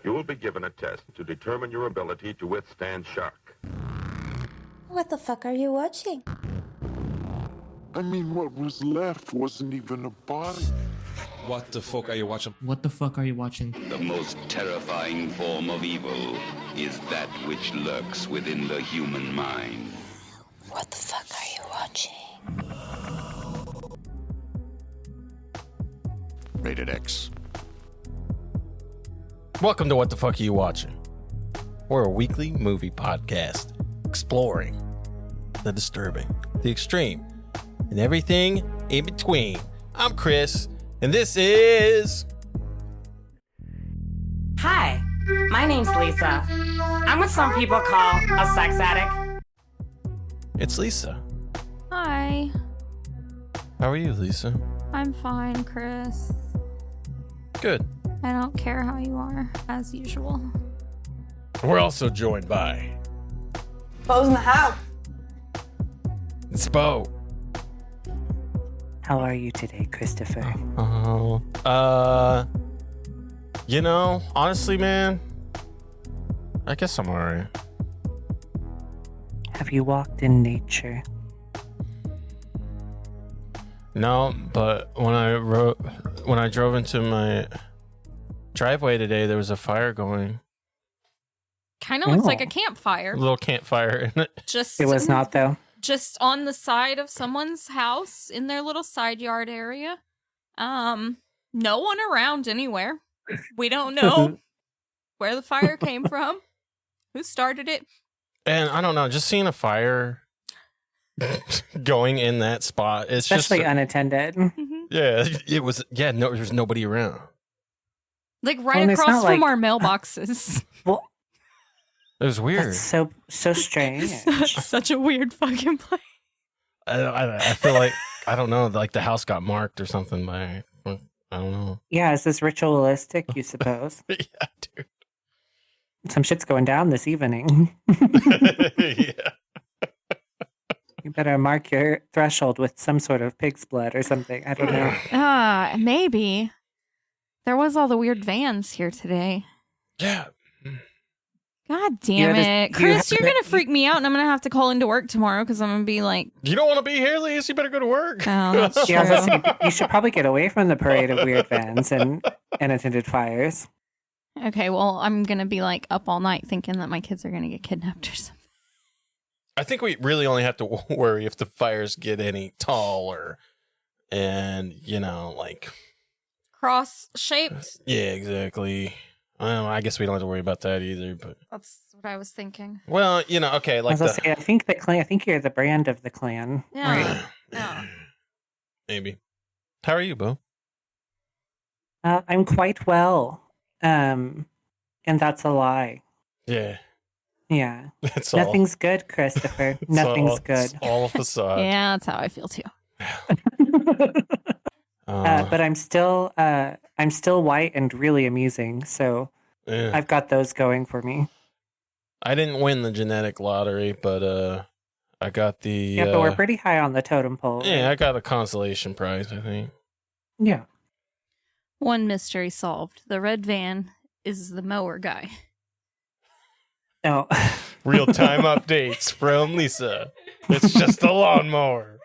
You will be given a test to determine your ability to withstand shock. What the fuck are you watching? I mean, what was left wasn't even a body. What the fuck are you watching? What the fuck are you watching? The most terrifying form of evil is that which lurks within the human mind. What the fuck are you watching? Rated X. Welcome to What the Fuck Are You Watching? We're a weekly movie podcast exploring the disturbing, the extreme, and everything in between. I'm Chris, and this is... Hi, my name's Lisa. I'm what some people call a sex addict. It's Lisa. Hi, How are you, Lisa? I'm fine, Chris. Good. I don't care how you are, as usual. We're also joined by... Bo's in the house. It's Bo. How are you today, Christopher? Honestly, man, I guess I'm alright. Have you walked in nature? No, but when I drove into my driveway today, there was a fire going. Kind of looks like a campfire. A little campfire in it. Just It was not, though. Just on the side of someone's house in their little side yard area. No one around anywhere. We don't know where the fire came from, who started it. And I don't know, just seeing a fire going in that spot, it's Especially just unattended. yeah, it was. Yeah, no, there's nobody around. Like Well, right and it's across not from like- our mailboxes. Well, It was weird. that's so strange. Such a weird fucking place. I feel like I don't know, like the house got marked or something by. I don't know. Yeah, is this ritualistic, you suppose? Yeah, dude. Some shit's going down this evening. Yeah. You better mark your threshold with some sort of pig's blood or something. I don't know. Maybe. There was all the weird vans here today. Yeah. God damn it. Chris, you're have going to freak me out and I'm going to have to call into work tomorrow because I'm going to be like, You don't want to be here, Lise? You better go to work. oh, that's true. Yeah, I was gonna say, you should probably get away from the parade of weird vans and unattended fires. Okay, well, I'm going to be like up all night thinking that my kids are going to get kidnapped or something. I think we really only have to worry if the fires get any taller and, like... Cross-shaped? Yeah, exactly. I guess we don't have to worry about that either, but... That's what I was thinking. Well, okay, I like was gonna say, I think you're the brand of the clan. Yeah. Right? Yeah. Maybe. How are you, Bo? I'm quite well. And that's a lie. Yeah. Yeah. That's all. Nothing's good, Christopher. It's Nothing's all, good. It's all a facade. Yeah, that's how I feel too. But I'm still white and really amusing, so Yeah. I've got those going for me. I didn't win the genetic lottery, but I got the... Yeah, but we're pretty high on the totem pole. Yeah, I got a consolation prize, I think. Yeah. One mystery solved. The red van is the mower guy. No. Real-time updates from Lisa. It's just a lawnmower.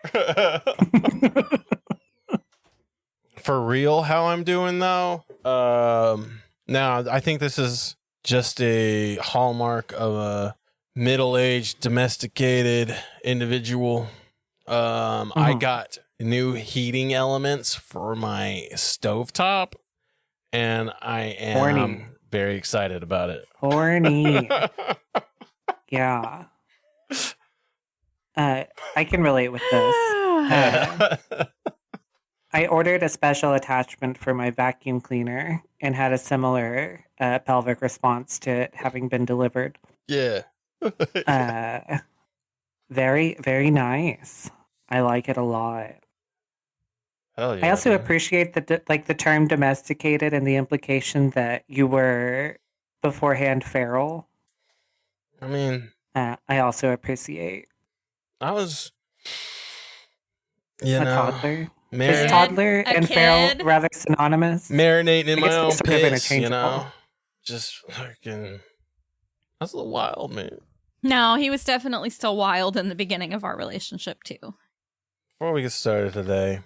For real, how I'm doing, though? Now, I think this is just a hallmark of a middle-aged, domesticated individual. I got new heating elements for my stovetop, and I am Horny. very excited about it. Horny. Yeah. I can relate with this. I ordered a special attachment for my vacuum cleaner and had a similar pelvic response to it having been delivered. Yeah. Very, very nice. I like it a lot. Hell yeah. I also man. appreciate the term domesticated and the implication that you were beforehand feral. I mean, I also appreciate I was, a toddler. Mar- Is toddler A and kid? feral rather synonymous? marinating in I my guess they're own sort of piss, interchangeable. just fucking. That's a little wild, man. No, he was definitely still wild in the beginning of our relationship, too. Before we get started today,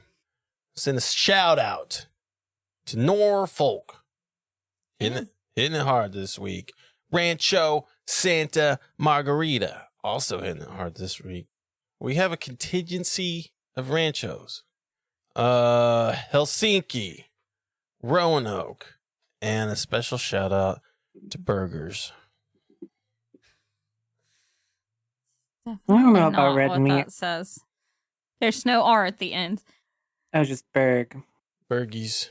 send a shout out to Norfolk. Hitting it hard this week. Rancho Santa Margarita. Also hitting it hard this week. We have a contingency of ranchos. Helsinki, Roanoke, and a special shout out to burgers. I don't know Definitely about not red what meat. that says. There's no R at the end. Oh, just Berg. Burgies.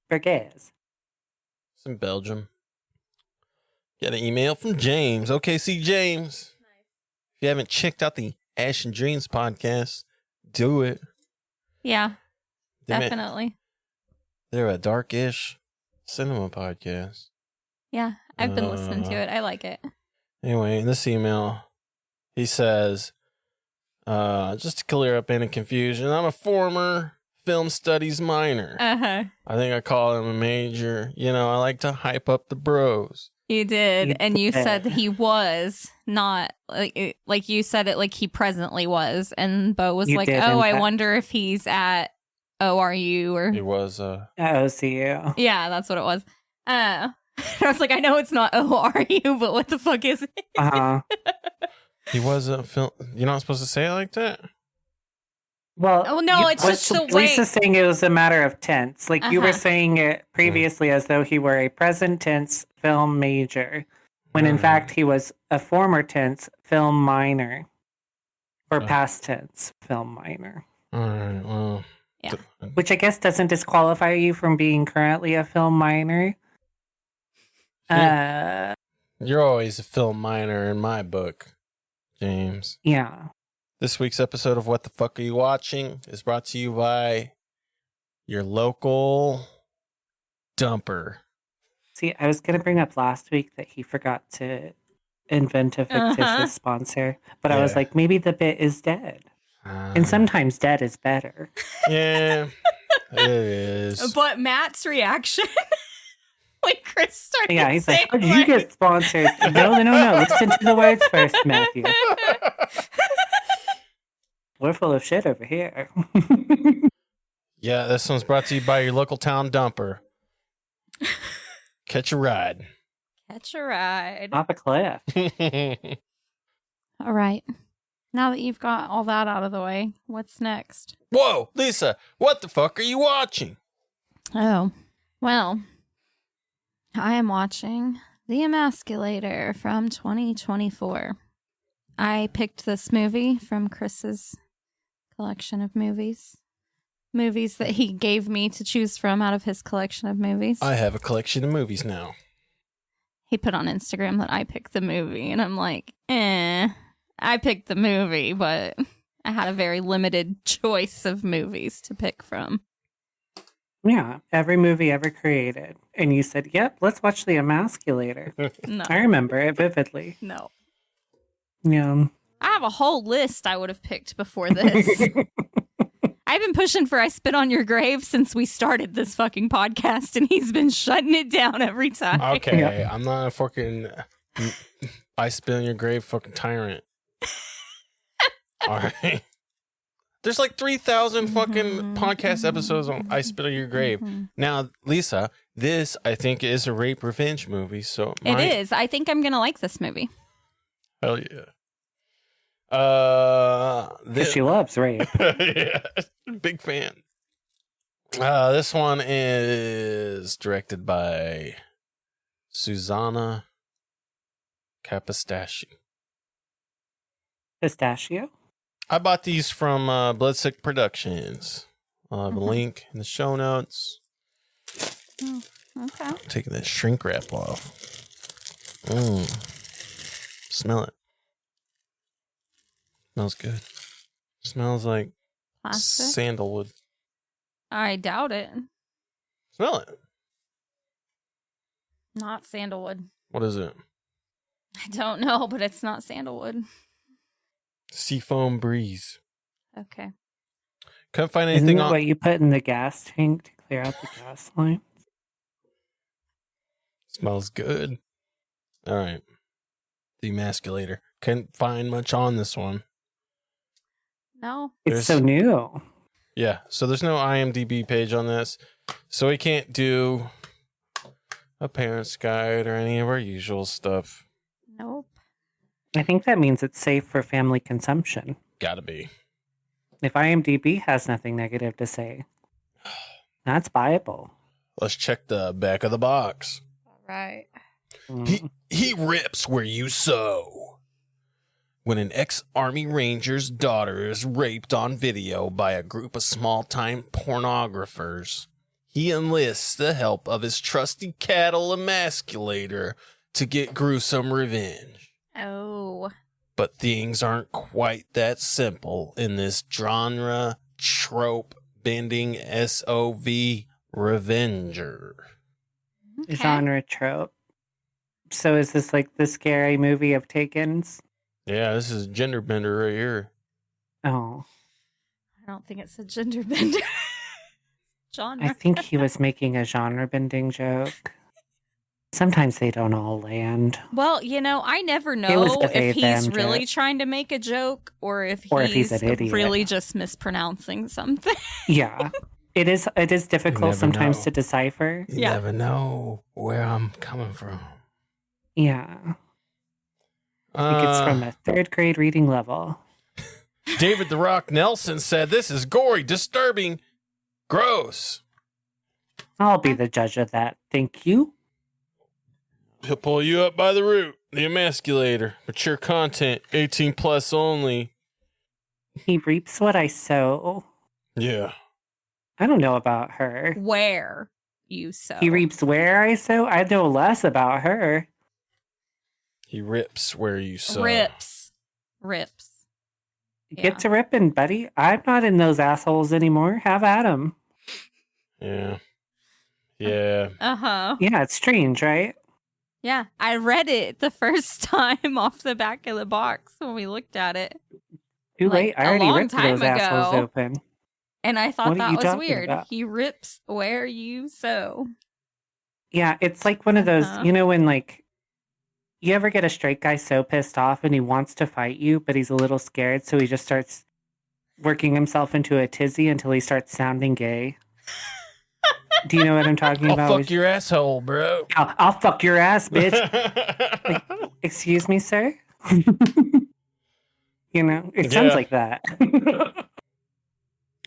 Burgers. It's in Belgium. Got an email from James. OKC James. If you haven't checked out the Ash and Dreams podcast, do it. Yeah, They definitely. They're a dark-ish cinema podcast. Yeah, I've been listening to it. I like it. Anyway, in this email, he says, just to clear up any confusion, I'm a former film studies minor. Uh-huh. I think I call him a major. You know, I like to hype up the bros. You did, You and you did. said he was not like you said it like he presently was, and Bo was You like, did, "Oh, in I fact. wonder if he's at ORU or It was, OCU. yeah, that's what it was." I was like, "I know it's not ORU, but what the fuck is it?" Uh-huh. he was a film. You're not supposed to say it like that? Well, Oh, no, it's just the way- Lisa's saying it was a matter of tense. Like you were Uh-huh. saying it previously as though he were a present tense film major, when in fact he was a former tense film minor, or past tense film minor. All right, well. Yeah. Which I guess doesn't disqualify you from being currently a film minor. You're always a film minor in my book, James. Yeah. This week's episode of What the Fuck Are You Watching is brought to you by your local dumper. See, I was going to bring up last week that he forgot to invent a fictitious Uh-huh. sponsor, but I was Yeah. like, maybe the bit is dead. And sometimes dead is better. Yeah, it is. But Matt's reaction when Chris started Yeah, he's like, saying, how did you get sponsored? No. Listen to the words first, Matthew. We're full of shit over here. Yeah, this one's brought to you by your local town dumper. Catch a ride. Catch a ride. Off a cliff. All right. Now that you've got all that out of the way, what's next? Whoa, Lisa, what the fuck are you watching? Oh, well, I am watching The Emasculator from 2024. I picked this movie from Chris's collection of movies. Movies that he gave me to choose from out of his collection of movies. I have a collection of movies now. He put on Instagram that I picked the movie, and I'm like, I picked the movie, but I had a very limited choice of movies to pick from. Yeah, every movie ever created. And you said, yep, let's watch The Emasculator. No. I remember it vividly. No. Yeah. I have a whole list I would have picked before this. I've been pushing for I Spit on Your Grave since we started this fucking podcast, and he's been shutting it down every time. Okay, Yeah. I'm not a fucking I spit on your grave fucking tyrant. All right. There's like 3,000 fucking podcast episodes on I Spit on Your Grave. Now, Lisa, this I think is a rape revenge movie, so It is. I think I'm going to like this movie. Hell yeah. Because she loves rape. Yeah, big fan. This one is directed by Susanna Capistacci. Pistachio? I bought these from Bloodsick Productions. I'll have a link in the show notes. Okay. I'm taking that shrink wrap off. Smell it. Smells good. Smells like Plastic? sandalwood. I doubt it. Smell it. Not sandalwood. What is it? I don't know, but it's not sandalwood. Seafoam breeze. Okay. Couldn't find Isn't anything that on. what you put in the gas tank to clear out the gas line? Smells good. All right. The Emasculator. Couldn't find much on this one. No. It's so new. Yeah, so there's no IMDb page on this. So we can't do a parent's guide or any of our usual stuff. Nope. I think that means it's safe for family consumption. Gotta be. If IMDb has nothing negative to say, that's viable. Let's check the back of the box. All right. He rips where you sew. When an ex-Army Ranger's daughter is raped on video by a group of small-time pornographers, he enlists the help of his trusty cattle emasculator to get gruesome revenge. Oh. But things aren't quite that simple in this genre-trope bending SOV Revenger. Okay. Genre trope. So is this like the scary movie of Takens? Yeah, this is a gender bender right here. Oh. I don't think it's a gender bender. Genre. I think he was making a genre bending joke. Sometimes they don't all land. Well, you know, I never was know the if they, he's them really joke. trying to make a joke or if he's an idiot. really just mispronouncing something. Yeah. It is difficult never sometimes know. to decipher. You Yeah. never know where I'm coming from. Yeah. I think it's from a 3rd grade reading level. David the Rock Nelson said, "This is gory, disturbing, gross." I'll be the judge of that. Thank you. He'll pull you up by the root. The Emasculator. Mature content. 18 plus only. He reaps what I sow. Yeah. I don't know about her. Where you sow. He reaps where I sow? I know less about her. He rips where you sow. Rips. Get to ripping, buddy. I'm not in those assholes anymore. Have at 'em. Yeah. Yeah. Uh-huh. Yeah, it's strange, right? Yeah, I read it the first time off the back of the box when we looked at it. Too Like, late. I a already long ripped time those assholes ago. open. And I thought What are that you was talking weird. about? He rips where you sow. Yeah, it's like one of those, Uh-huh. you know, when like you ever get a straight guy so pissed off and he wants to fight you, but he's a little scared, so he just starts working himself into a tizzy until he starts sounding gay. Do you know what I'm talking I'll about? fuck your asshole, bro. I'll fuck your ass, bitch. Like, excuse me, sir? You know, it sounds Yeah. like that.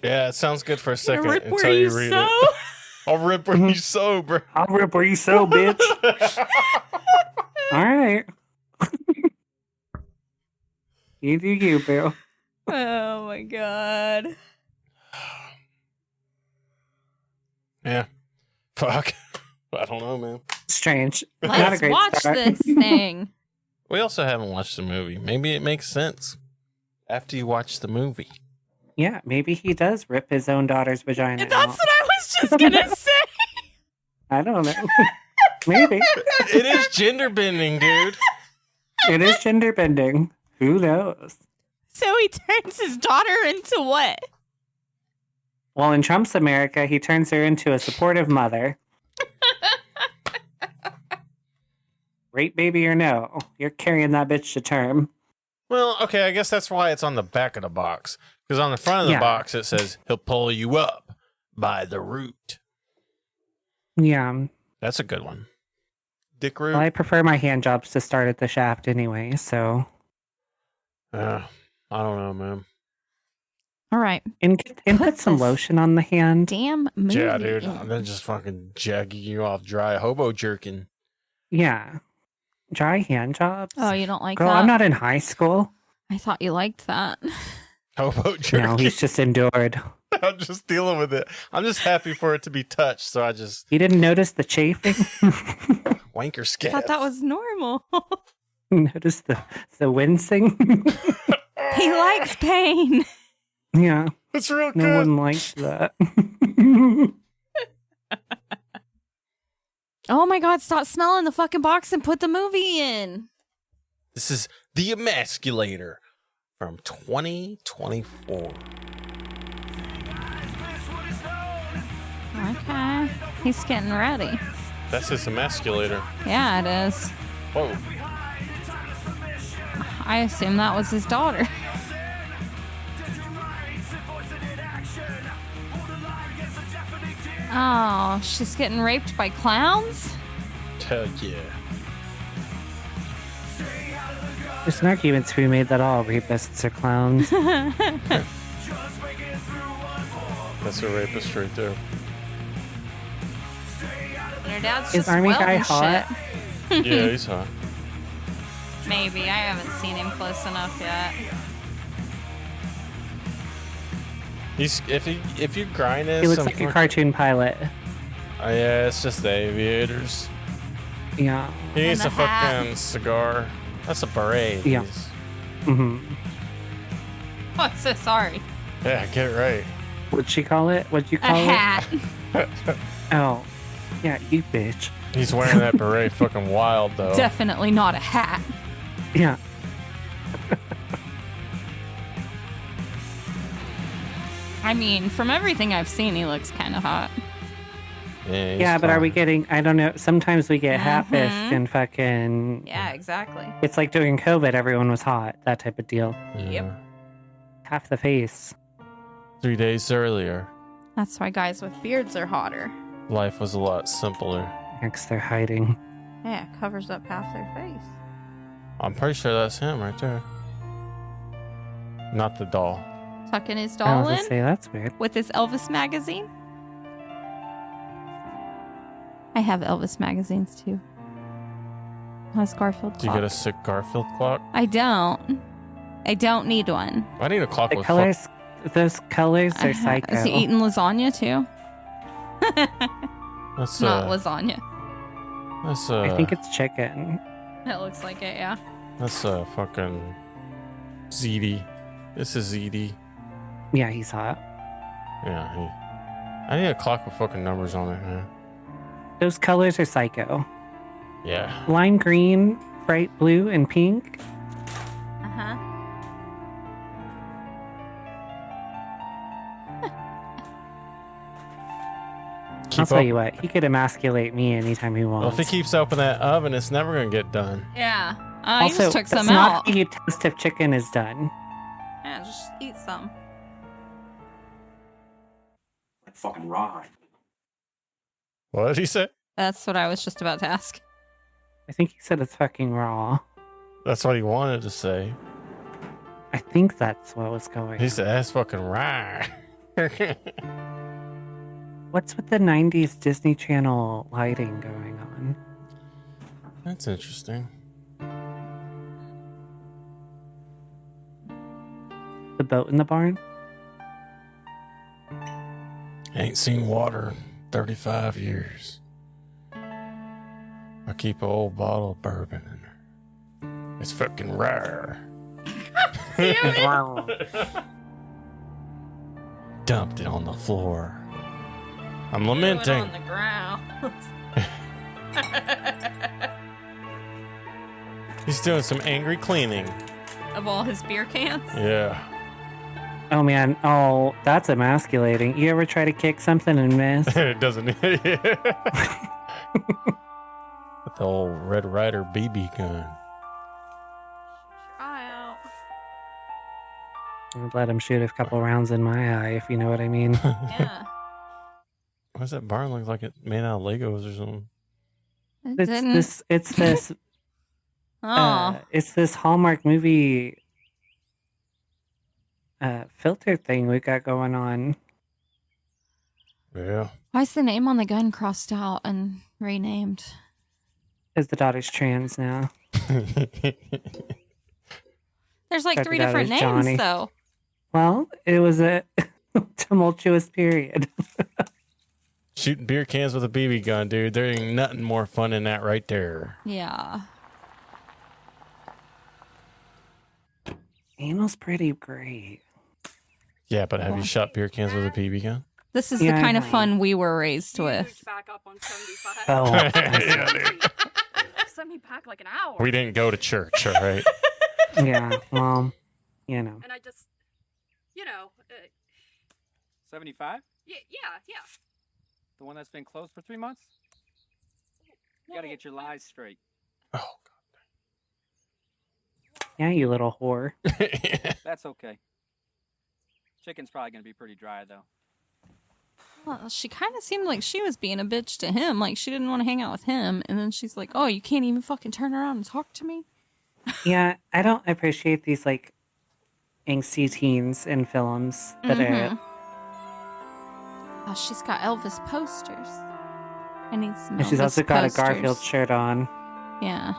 Yeah, it sounds good for a second Rip where until you you read sow. it. I'll rip where you sow, bro. I'll rip where you sow, bitch. All right. You do you, Bill. Oh my god. Yeah. Fuck. I don't know, man. Strange. Not a Let's great watch start. this thing. We also haven't watched the movie. Maybe it makes sense after you watch the movie. Yeah, maybe he does rip his own daughter's vagina That's out. what I was just gonna say. I don't know. Maybe. It is gender bending, dude. It is gender bending. Who knows? So he turns his daughter into what? Well, in Trump's America, he turns her into a supportive mother. Rape baby or no, you're carrying that bitch to term. Well, okay, I guess that's why it's on the back of the box. Because on the front of the Yeah. box, it says, he'll pull you up by the root. Yeah. That's a good one. Dick root. Well, I prefer my hand jobs to start at the shaft anyway, so. I don't know, man. All right. And Put put some this lotion on the hand. Damn movie. Yeah, dude. in. They're just fucking jacking you off dry hobo jerking. Yeah. Dry hand jobs. Oh, you don't like Girl, that? I'm not in high school. I thought you liked that. Hobo jerking. No, he's just endured. I'm just dealing with it. I'm just happy for it to be touched, so I just You didn't notice the chafing? wanker I scat. thought that was normal. Notice the wincing? He likes pain. Yeah, It's real good. no one likes that. Oh my god, stop smelling the fucking box and put the movie in. This is The Emasculator from 2024. Okay. He's getting ready. That's his emasculator. Yeah, it is. Whoa. I assume that was his daughter. Oh, she's getting raped by clowns? Hell yeah. There's an argument to be made that all rapists are clowns. That's a rapist right there. And her dad's Is just Army guy welding hot? shit. Yeah, he's hot. Maybe. I haven't seen him close enough yet. He's if you grind it, He looks like a cartoon pilot. Oh yeah, it's just the aviators. Yeah. He needs And a the hat. fucking cigar. That's a beret. Yeah. He's- Mm-hmm. Oh, I'm so sorry. Yeah, get it right. What'd she call it? What'd you A call hat. it? Oh. Yeah, you bitch. He's wearing that beret fucking wild though. Definitely not a hat. Yeah. I mean, from everything I've seen, he looks kind of hot. Yeah, he's Yeah, but are we fine. getting, I don't know, sometimes we get hat fished Mhm. and fucking, Yeah, exactly. it's like during COVID, everyone was hot, that type of deal. Yeah. Yep. Half the face. 3 days earlier, That's why guys with beards are hotter. life was a lot simpler. Next, they're hiding. Yeah, it covers up half their face. I'm pretty sure that's him right there. Not the doll. Tucking his I doll was in gonna say, that's weird. with his Elvis magazine. I have Elvis magazines too. Has Garfield Do you clock. get a sick Garfield clock? I don't. I don't need one. I need a clock The with colors, those colors are psycho. Is he eating lasagna too? That's Not lasagna. That's I think it's chicken. It looks like it, yeah. That's fucking ZD. This is ZD. Yeah, he's hot. Yeah, I need a clock with fucking numbers on it, man. Those colors are psycho. Yeah. Lime green, bright blue, and pink. Uh-huh. I'll tell you what, he could emasculate me anytime he Well, wants. if he keeps open that oven, it's never gonna get done. Yeah. You Also, just took some that's not out. how you test if chicken is done. Yeah, just eat some. Like fucking raw. What did he say? That's what I was just about to ask. I think he said it's fucking raw. That's what he wanted to say. I think that's what was going He on. said that's fucking right. What's with the 90s Disney Channel lighting going on? That's interesting. The boat in the barn? Ain't seen water in 35 years. I keep an old bottle of bourbon in there. It's fucking rare. Dumped it on the floor. I'm lamenting. On the ground. He's doing some angry cleaning. Of all his beer cans. Yeah. Oh man, oh, that's emasculating. You ever try to kick something and miss? It doesn't. With the old Red Ryder BB gun. Try out. I'd let him shoot a couple rounds in my eye, if you know what I mean. Yeah. Why does that barn look like it made out of Legos or something? It It's didn't. it's this Hallmark movie filter thing we got going on. Yeah. Why's the name on the gun crossed out and renamed? Because the daughter's trans now. There's like Check 3 it out, different it's names, Johnny. though. Well, it was a tumultuous period. Shooting beer cans with a BB gun, dude. There ain't nothing more fun than that right there. Yeah. Anal's pretty great. Yeah, but have you shot beer cans with a BB gun? This is Yeah, the I kind of know. fun we were raised with. Back up on 75. Oh, Yeah, dude. Send me back like an hour. We didn't go to church, all right? yeah. Well, you know. And I just, you know, 75? yeah. The one that's been closed for 3 months? You gotta get your lies straight. Oh, Yeah, you little whore. That's okay. Chicken's probably gonna be pretty dry though. Well, she kind of seemed like she was being a bitch to him. Like, she didn't want to hang out with him. And then she's like, oh, you can't even fucking turn around and talk to me? Yeah, I don't appreciate these, like, angsty teens in films that are... Oh, she's got Elvis posters. I need some And she's Elvis also got posters. a Garfield shirt on. Yeah.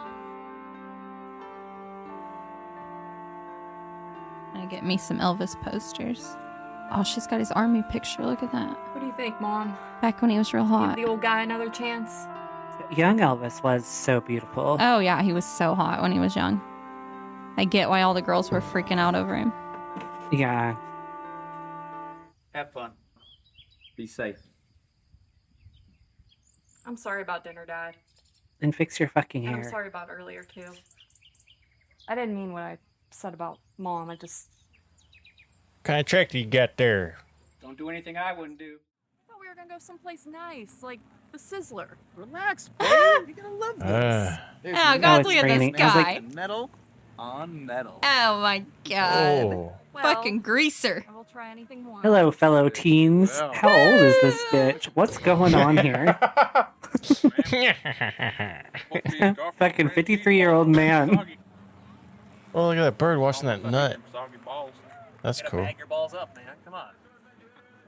I get me some Elvis posters. Oh, she's got his army picture. Look at that. What do you think, Mom? Back when he was real hot. Give the old guy another chance? Young Elvis was so beautiful. Oh, yeah, he was so hot when he was young. I get why all the girls were freaking out over him. Yeah. Have fun. Be safe. I'm sorry about dinner, Dad. And fix your fucking And I'm hair. sorry about earlier, too. I didn't mean what I said about Mom. I just... What kind of trick do you got there? Don't do anything I wouldn't do. I thought we were gonna go someplace nice, like the Sizzler. Relax, babe. You're gonna love this. Oh, God, look at this guy. Metal on metal. Oh, my God. Oh. Fucking greaser. I will try anything more. Hello, fellow teens. How old is this bitch? What's going on here? Fucking 53-year-old man. Oh, look at that bird watching that nut. That's cool. Bag your balls up, man. Come on.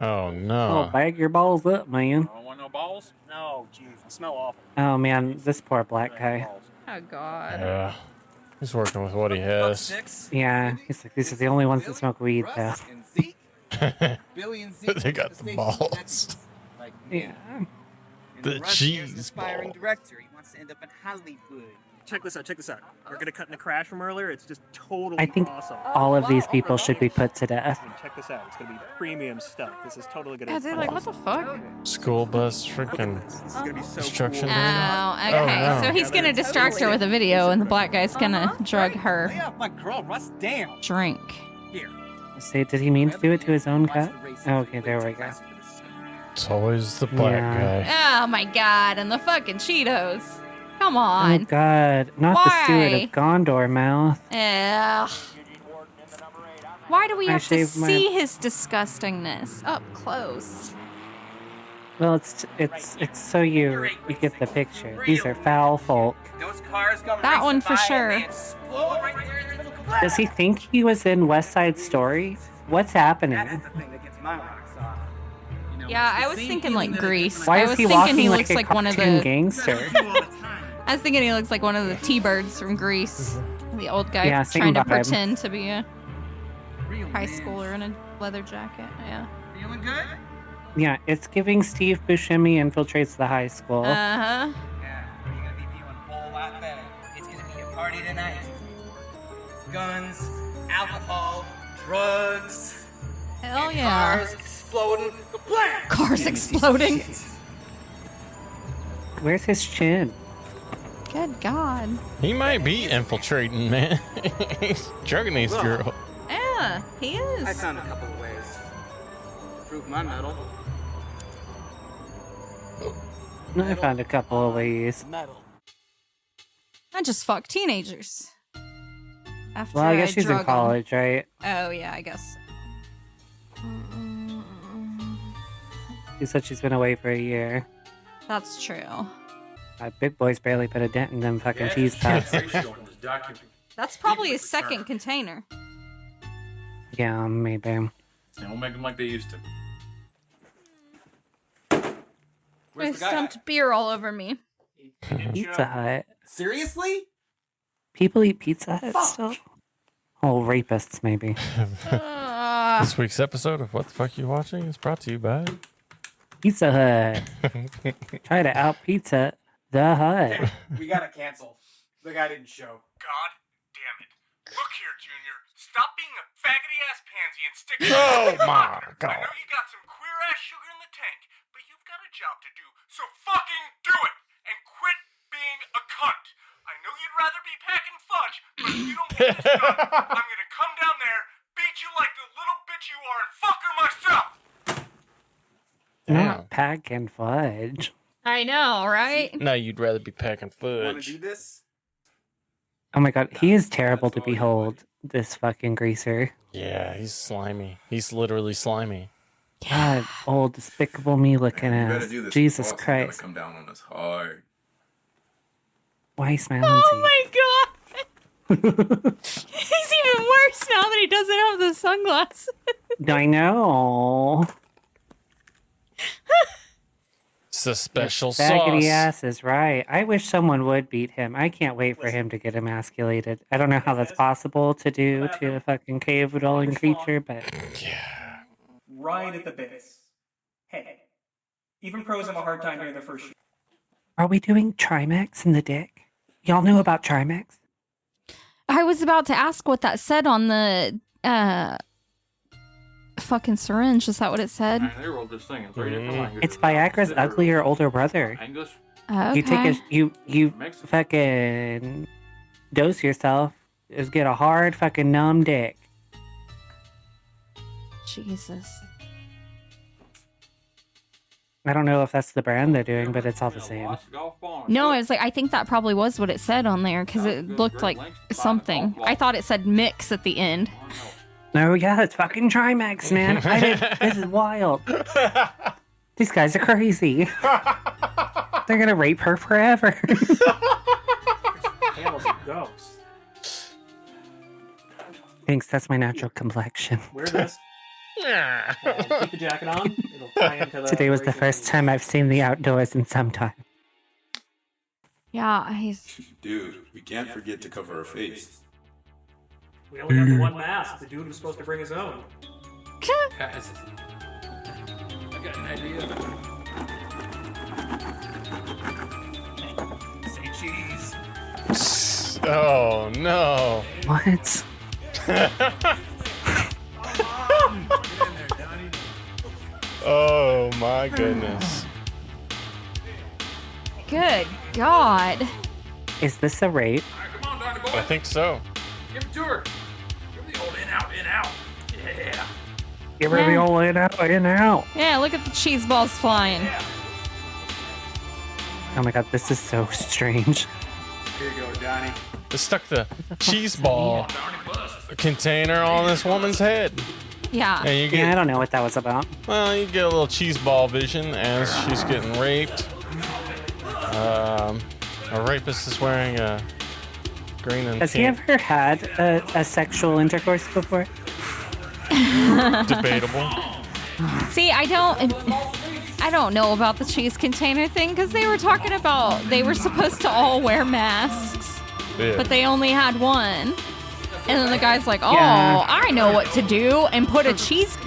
Oh, no. Oh, bag your balls up, man. Don't want no balls? No, jeez. I smell awful. Oh, man, this poor black guy. Oh, God. Yeah. He's working with what he has. Yeah, he's like, these are the only ones that smoke weed, though. They got the balls. Yeah. The cheese ball. director. He wants to end up in Hollywood. Check this out. We're gonna cut in the crash from earlier. It's just totally I think awesome. all of these people should be put to death. Check this out. It's gonna be premium stuff. This is totally gonna. Yeah, they're like, what the fuck? School bus freaking construction. Oh, okay. no. So he's gonna distract her with a video, and the black guy's gonna drug her. Lay off my girl, Russ. Damn. Drink. Here. Say, did he mean to do it to his own cut? Oh, okay, there we go. It's always the black guy. Oh my God! And the fucking Cheetos. Come Oh, on. God. Not the steward Why? of Gondor mouth. Ugh. Why do we I have to shaved my- see his disgustingness up close? Well, it's so you get the picture. These are foul folk. Those cars come That one for sure. Does he think he was in West Side Story? What's happening? the thing that gets my rocks off. You know, Yeah, I was thinking like Grease. Why I is was he thinking walking he like looks a like one of cartoon the. gangster? I was thinking he looks like one of the T-birds from Grease. The old guy Yeah, same trying to vibe. pretend to be a high schooler in a leather jacket. Yeah. Feeling good? Yeah, it's giving Steve Buscemi infiltrates the high school. Uh huh. Yeah, you're gonna be feeling a whole lot better. It's gonna be a party tonight. Guns, alcohol, drugs, Hell yeah. cars exploding. The plan. Cars exploding. Where's his chin? Good God. He might be infiltrating, man. He's drugging these girls. Yeah, he I is. found a couple of ways. Prove my metal. I found a couple of ways. Metal. I just fuck teenagers. After Well, I guess she's drug in 'em. college, right? Oh yeah, I guess. She said she's been away for a year. That's true. Big boy's barely put a dent in them fucking cheese puffs. That's probably his second container. Yeah, maybe. They won't make them like they used to. They Where's the guy? dumped beer all over me. Pizza Hut. Seriously? People eat Pizza Hut still? Oh, rapists, maybe. This week's episode of What the Fuck You Watching is brought to you by Pizza Hut. Try to out pizza the Hut. We gotta cancel. The guy didn't show. God damn it. Look here, Junior. Stop being a faggoty ass pansy and stick to Oh it. my I God. know you got some queer ass sugar in the tank, but you've got a job to do, so fucking do it and quit being a cunt. I know you'd rather be packing fudge, but if you don't get this done, I'm gonna come down there, beat you like the little bitch you are, and fuck her myself. Not pack and fudge. I know, right? No, you'd rather be packing Want to fudge. do this? Oh my god, he is terrible to behold, this fucking greaser. Yeah, he's slimy. He's literally slimy. God, old, despicable me looking You better ass. do this. Jesus boss. You gotta Christ. come down on us hard. Why is smiling? Oh my god! He's even worse now that he doesn't have the sunglasses. I know. It's the special Faggoty sauce. ass is right. I wish someone would beat him. I can't wait for him to get emasculated. I don't know how that's possible to do to a fucking cave-dwelling creature, but Yeah. Right at the base. Hey, even pros have a hard time hearing the first. are we doing Trimax in the dick? Y'all know about Trimax? I was about to ask what that said on the fucking syringe. Is that what it said? They rolled this thing in 3 different languages. It's Viagra's uglier older brother. English. Okay. You take a you Mexican. fucking dose yourself. Just get a hard fucking numb dick. Jesus. I don't know if that's the brand they're doing, but it's all the same. No, I was like, I think that probably was what it said on there because it looked like something. I thought it said mix at the end. No, yeah, it's fucking Trimax, man. This is wild. These guys are crazy. They're gonna rape her forever. Camels are ghosts. Thanks, that's my natural complexion. Wear this. Keep the jacket on. It'll tie into the. Today was the first time I've seen the outdoors in some time. Yeah, he's. Dude, we can't forget to cover our face. We only have the one mask. The dude was supposed to bring his own. Guys, I got an idea. Say cheese. Oh no. What? Oh my goodness. Good God. Is this a rape? Come on, Donnie boy. I think so. Give it to her. Give the old in out, in out. Yeah. Give her the Yeah. old in out, in out. Yeah, look at the cheese balls flying. Oh my god, this is so strange. Here you go, Donnie. They stuck the cheese ball container on this woman's head. Yeah. And you Yeah, I get, don't know what that was about. well, you get a little cheese ball vision as she's getting raped. A rapist is wearing a green and Has he pink. ever had a sexual intercourse before? Debatable. See, I don't know about the cheese container thing because they were talking about they were supposed to all wear masks, Yeah. but they only had one. And then the guy's like, "Oh, Yeah. I know what to do," and put a cheese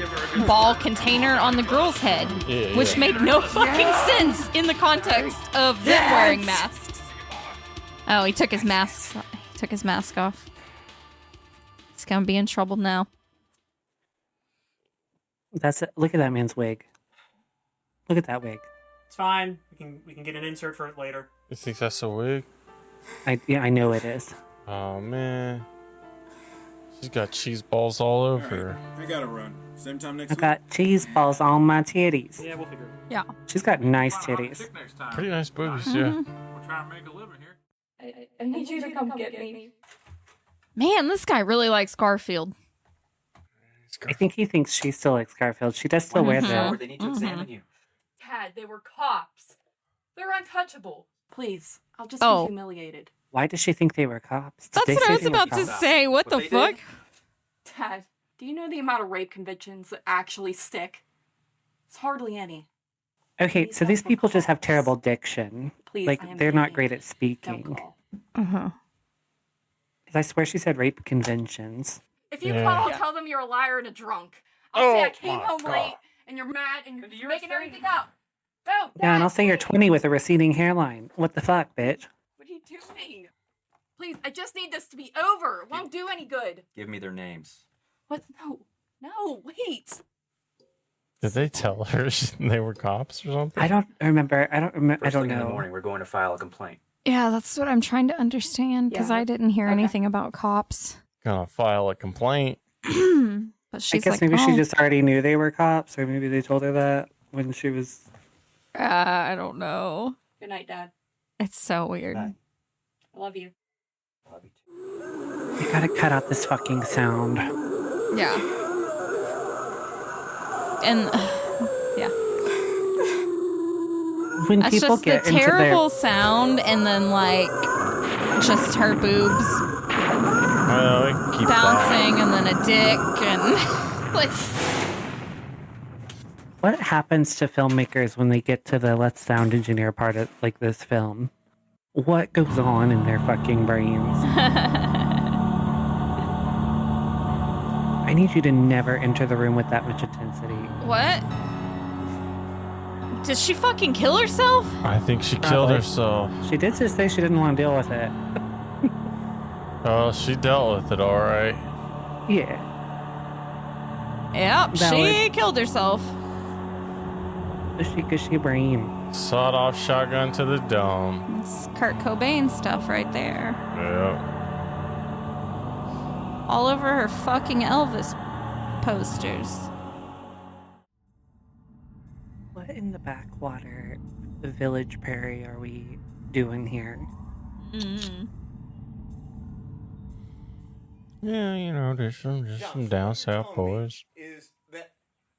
ball container on the girl's head, Yeah, which yeah. made no fucking sense in the context of them wearing masks. Oh, he took his mask. He took his mask off. He's gonna be in trouble now. That's it. Look at that man's wig. Look at that wig. It's fine. We can get an insert for it later. You think that's a wig? I know it is. Oh man. She's got cheese balls all over her. I gotta run. Same time next I got cheese balls on my titties. Yeah, we'll figure it Yeah. She's got nice titties. next time. Pretty nice boobies, yeah. We're trying to make a living here. I need you to come get me. Man, this guy really likes Garfield. I think he thinks she still likes Garfield. She does still wear that. They need to examine you. Dad, they were cops. They're untouchable. Please, I'll just Oh. be humiliated. Why does she think they were cops? Did That's they what say I was they were about to cops? say. What the fuck? Dad, do you know the amount of rape convictions that actually stick? It's hardly any. Okay, so these people just have terrible diction. Please, I Like, am they're not begging. great at Don't speaking. call. Uh-huh. 'Cause I swear she said rape conventions. If you Yeah. call, I'll tell them you're a liar and a drunk. I'll say I came home late and you're mad and you're making everything up. No, Yeah, and Dad, I'll say you're 20 with a receding hairline. What the fuck, bitch? what are you doing? Please, I just need this to be over. It won't do any good. Give me their names. What? No, wait. Did they tell her they were cops or something? I don't remember. I don't know. we're going to file a complaint. Yeah, that's what I'm trying to understand because Yeah. I didn't hear Okay. anything about cops. Gonna file a complaint. But I she's guess like, maybe she "Oh." just already knew they were cops, or maybe they told her that when she was I don't know. Good night, Dad. It's so weird. I love you. You gotta cut out this fucking sound. Yeah. And yeah. When That's people just the get into terrible sound, and then like just her boobs Well, we can keep bouncing, and then a dick, and like. What happens to filmmakers when they get to the let's sound engineer part of like this film? What goes on in their fucking brains? I need you to never enter the room with that much intensity. What? Did she fucking kill herself? I think she killed Probably. herself. She did just say she didn't want to deal with it. Oh, she dealt with it all right. Yeah. Yep, Valid. she killed herself. Gushy brain. Sawed-off shotgun to the dome. It's Kurt Cobain stuff right there. Yeah. All over her fucking Elvis posters. What in the backwater village prairie are we doing here? Mm. Yeah, you know, there's some down south boys. Is that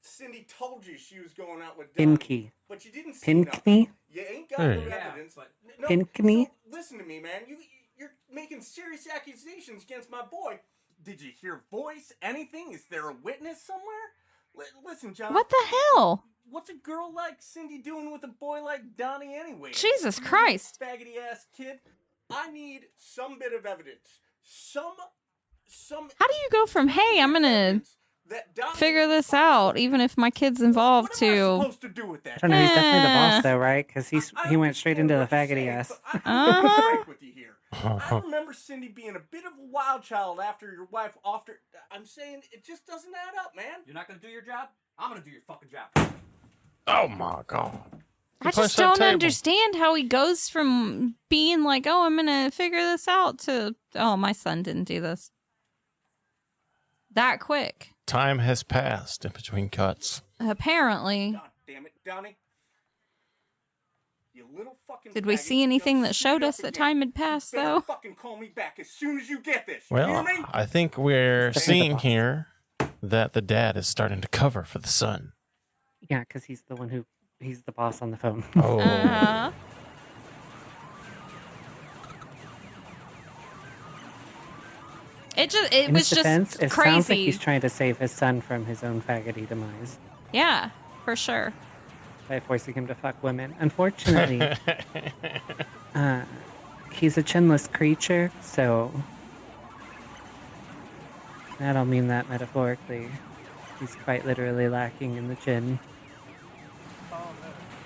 Cindy told you she was going out with Pinky. but you didn't see Pinkney? nothing. You ain't got Hey. no evidence. No, Pinkney? so listen to me, man. You're making serious accusations against my boy. Did you hear voice? Anything? Is there a witness somewhere? Listen, John. What the hell? What's a girl like Cindy doing with a boy like Donnie anyway? Jesus You Christ. faggoty ass kid. I need some bit of evidence. Some. How do you go from, hey, I'm gonna figure this out, even if my kid's involved, to... I don't know, he's definitely the boss though, right? Because he went straight into the faggoty ass. I remember Cindy being a bit of a wild child after your wife offered. I'm saying it just doesn't add up, man. You're not gonna do your job? I'm gonna do your fucking job. Oh my god. I just don't understand how he goes from being like, oh, I'm gonna figure this out, to, oh, my son didn't do this. That quick. Time has passed in between cuts. Apparently. God damn it, Donnie. You little fucking Did we faggot. see anything that showed us that time had passed, You better though? fucking call me back as soon as you get this. You Well, hear me? I think we're seeing here that the dad is starting to cover for the son. Yeah, because he's the one he's the boss on the phone. Oh. Uh-huh. It In was his defense, just it sounds like crazy. he's trying to save his son from his own faggoty demise Yeah, for sure. by forcing him to fuck women. Unfortunately, he's a chinless creature, so I don't mean that metaphorically. He's quite literally lacking in the chin.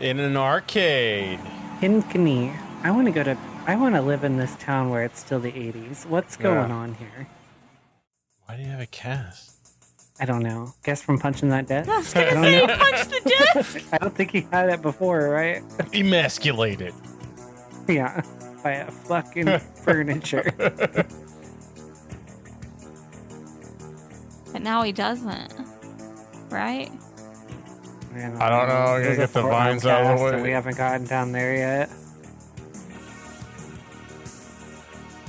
In an arcade. Pinkney. I want to live in this town where it's still the 80s. What's going Yeah. on here? Why do you have a cast? I don't know. Guess from punching that desk? I was gonna say, punch the desk! I don't think he had it before, right? Emasculated. Yeah. By a fucking furniture. But now he doesn't. Right? Man, I don't know. I gotta there's a get the Fortnite vines out of cast the and way. we haven't gotten down there yet.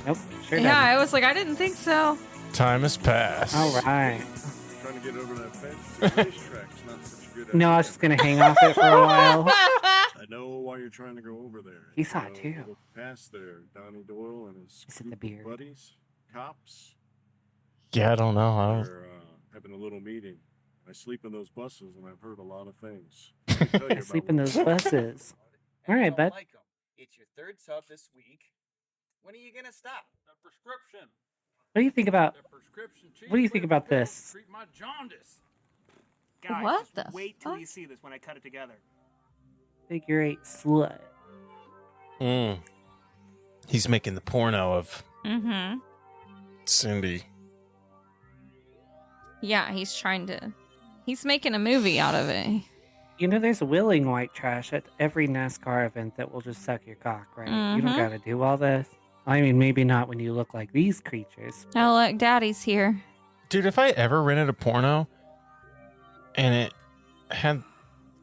Nope. Sure Yeah, I was like, I didn't think so. Time has passed. All right. Trying to get over that fence. The racetrack's not such a good No, I idea. was just gonna hang off it for a while. I know why you're trying to go over there. He saw it too. Look past there, Donnie Doyle and his Is it the group beard? of buddies, cops. Yeah, I don't know. I don't... They're having a little meeting. I sleep in those buses, and I've heard a lot of things. Let me tell you I about sleep in one. those buses. All right, bud. Like 'em. It's your third sub this week. When are you gonna stop? The prescription. What do you think about? The prescription. What do you think about this? Treat my jaundice. Guys, What just the wait till fuck? you see this when I cut it together. Figure 8 slut. He's making the porno of Mm-hmm. Cindy. Yeah, he's making a movie out of it. You know, there's willing white trash at every NASCAR event that will just suck your cock, right? You don't Mhm. gotta do all this. I mean, maybe not when you look like these creatures. Oh, look, Daddy's here. Dude, if I ever rented a porno and it had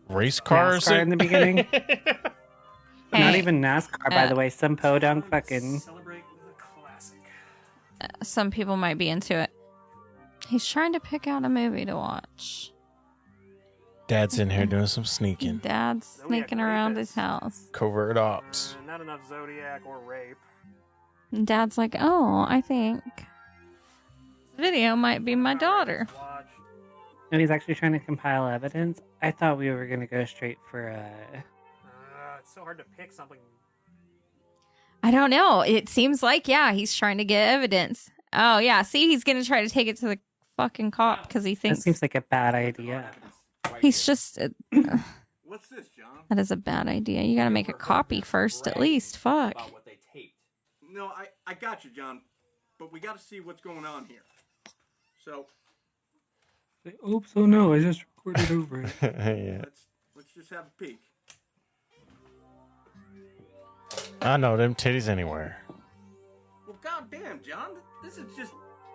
race cars NASCAR in the beginning. Not Hey, even NASCAR, by the way. Some podunk fucking. Celebrate with a classic. some people might be into it. He's trying to pick out a movie to watch. Dad's in here doing some sneaking. Dad's sneaking around his house. Covert ops. Not enough Zodiac or rape. And Dad's like, oh, I think this video might be my daughter. No, he's actually trying to compile evidence. I thought we were gonna go straight for It's so hard to pick something. I don't know. It seems like, yeah, he's trying to get evidence. Oh, yeah. See, he's going to try to take it to the fucking cop because he That thinks seems like a bad idea. he's just. What's this, John? That is a bad idea. You got to make a copy first, at least. Fuck. No, I got you, John. But we got to see what's going on here. So Oops! Oh no! I just recorded over it. Yeah. let's just have a peek. I know them titties anywhere. Well, goddamn, John, this is just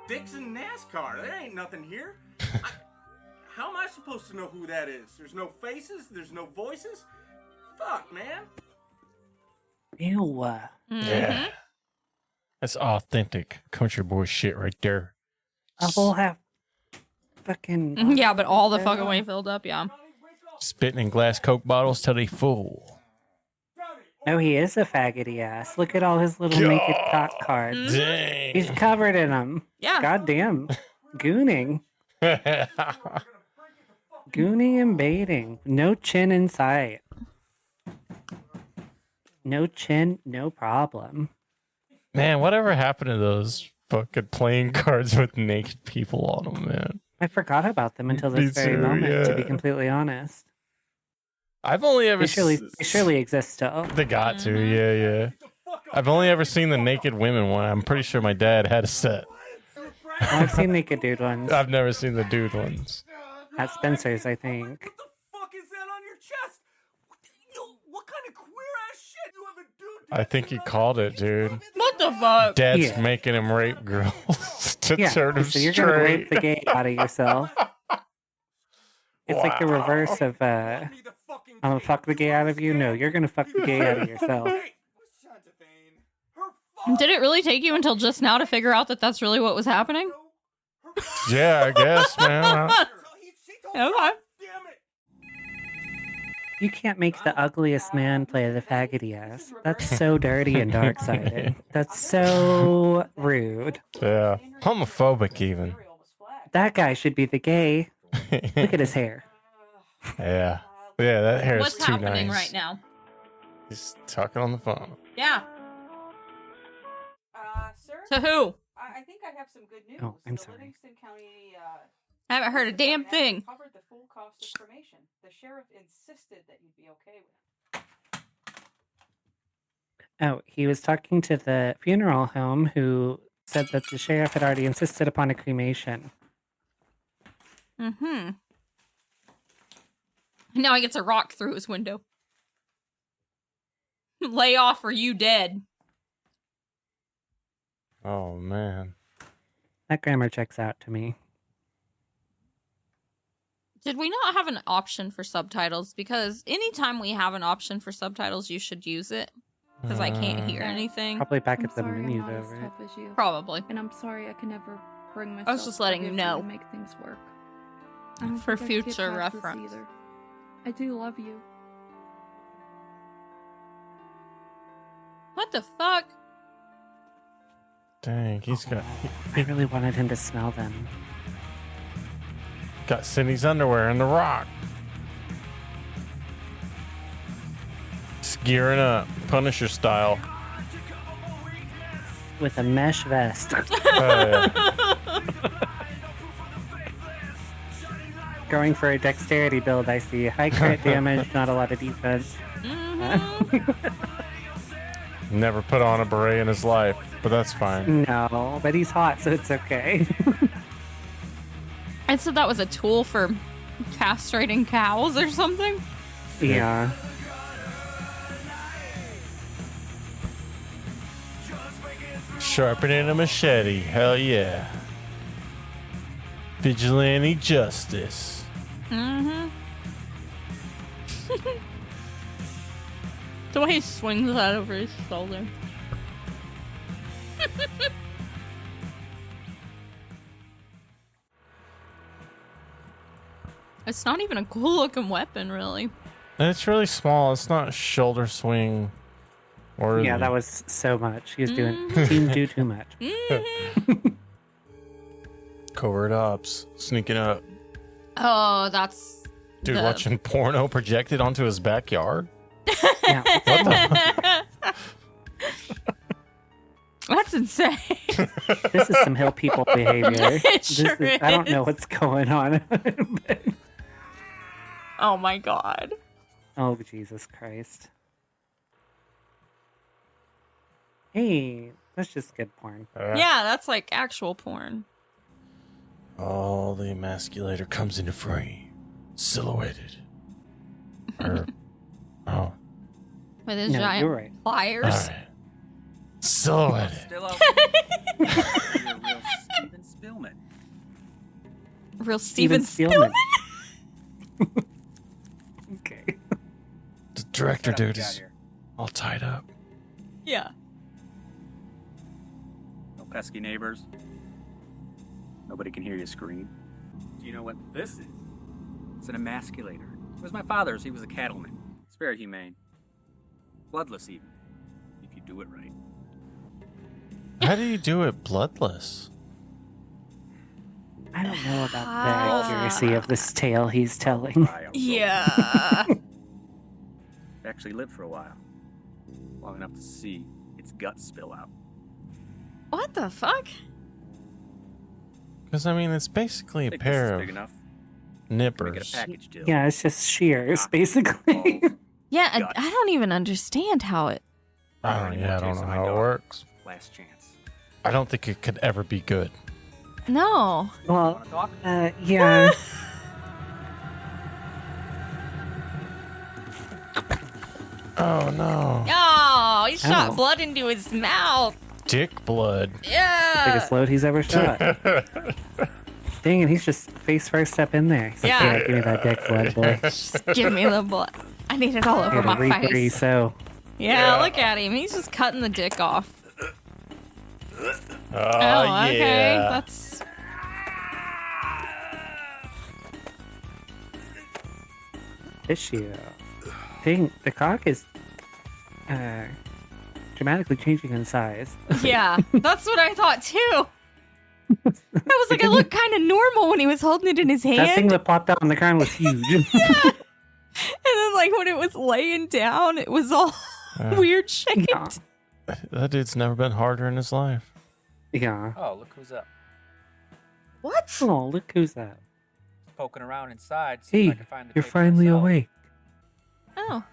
Dixon NASCAR. There ain't nothing here. How am I supposed to know who that is? There's no faces. There's no voices. Fuck, man. Ew. Yeah. That's authentic country boy shit right there. A whole half fucking. Yeah, but all the fucking way filled up, yeah. Spitting in glass Coke bottles till they full. No, he is a faggoty ass. Look at all his little naked cock cards. Dang. He's covered in them. Yeah. Goddamn. Gooning. Gooning and baiting. No chin in sight. No chin, no problem. Man, whatever happened to those fucking playing cards with naked people on them, man? I forgot about them until this Me very too, moment, to be yeah. completely honest. I've only ever They surely exist still. They got to, yeah. I've only ever seen the naked women one. I'm pretty sure my dad had a set. Oh, I've seen naked dude ones. I've never seen the dude ones. At Spencer's, I think. Fuck is that on your chest? What kind of queer ass shit? You have a dude. I think he called it, dude. What the fuck? Dad's Yeah. making him rape girls to Yeah, turn him so you're gonna rape straight. the gay out of yourself. It's like the reverse of I'm gonna fuck the gay out of you. No, you're gonna fuck the gay out of yourself. Did it really take you until just now to figure out that that's really what was happening? Yeah, I guess, man. Okay. You can't make the ugliest man play the faggoty ass. That's so dirty and dark-sided. That's so rude. Yeah. Homophobic, even. That guy should be the gay. Look at his hair. Yeah. Yeah, that hair What's is too happening nice. right now? He's talking on the phone. Yeah. Sir? To who? I think I have some good news. Oh, I'm The sorry. Livingston County, I haven't heard a damn thing. covered the full cost of cremation. The sheriff insisted that you'd be okay with it. Oh, he was talking to the funeral home who said that the sheriff had already insisted upon a cremation. Mm-hmm. Now he gets a rock through his window. Lay off or you dead. Oh, man. That grammar checks out to me. Did we not have an option for subtitles? Because anytime we have an option for subtitles, you should use it. Because I can't hear anything. Probably back I'm at the sorry menu, I'm though, not as right? tough as you. Probably. And I'm sorry I can never bring myself I was just letting to you forgive know. to make things work. I don't For think I can get future past this reference. either. I do love you. What the fuck? Dang, he's got I really wanted him to smell them. got Cindy's underwear in the rock. He's gearing up, Punisher style. With a mesh vest. Going for a dexterity build, I see. High crit damage, not a lot of defense. Never put on a beret in his life, but that's fine. No, but he's hot, so it's okay. I said that was a tool for castrating cows or something. Yeah. Sharpening a machete, hell yeah. Vigilante justice. Mm-hmm. The way he swings that over his shoulder. It's not even a cool looking weapon, really. And it's really small. It's not shoulder swing. Or Yeah, that was so much. He was doing team do too much. Covert ops, sneaking up. Oh, that's Dude, watching porno projected onto his backyard? Yeah, What the? That's insane. This is some hill people behavior. It sure I don't know is. what's going on. Oh my god. Oh, Jesus Christ. Hey, that's just good porn. Yeah, that's like actual porn. Oh, the emasculator comes into frame. Silhouetted. Oh. With his No, giant you're right. pliers. All right. Silhouetted. Still out. You're a real Steven Spielman. Real Steven Spielman. Spielman. Okay. The director Shut up, dude get out is here. all tied up. Yeah. No pesky neighbors. Nobody can hear you scream. Do you know what this is? It's an emasculator. It was my father's. He was a cattleman. It's very humane. Bloodless, even. If you do it right. How do you do it bloodless? I don't know about the accuracy of this tale he's telling. Yeah. Actually lived for a while. Long enough to see its guts spill out. What the fuck? Because, I mean, it's basically a Think pair this is of big enough? nippers. Make it a package deal. Yeah, it's just shears, basically. Yeah, I don't even understand how it. I don't know how it works. Last chance. I don't think it could ever be good. No. Well, Wanna talk? yeah. Oh, no. Oh, he shot Oh. blood into his mouth. Dick blood. Yeah. Biggest load he's ever shot. Dang it, he's just face first up in there. He's like, Yeah. give me that dick blood, boy. Just give me the blood. I need it all over Gotta my reap face. so. Yeah, look at him. He's just cutting the dick off. Oh, okay. yeah. That's. Issue. Dang, the cock is dramatically changing in size. Yeah, that's what I thought too. I was like, it looked kind of normal when he was holding it in his hand. That thing that popped out on the ground was huge. And then, like, when it was laying down, it was all weird shaped. Yeah. That dude's never been harder in his life. Yeah. Oh, look who's up. What? Oh, look who's that. Poking around inside. See if I Hey, can find the you're tape finally myself. awake. Oh.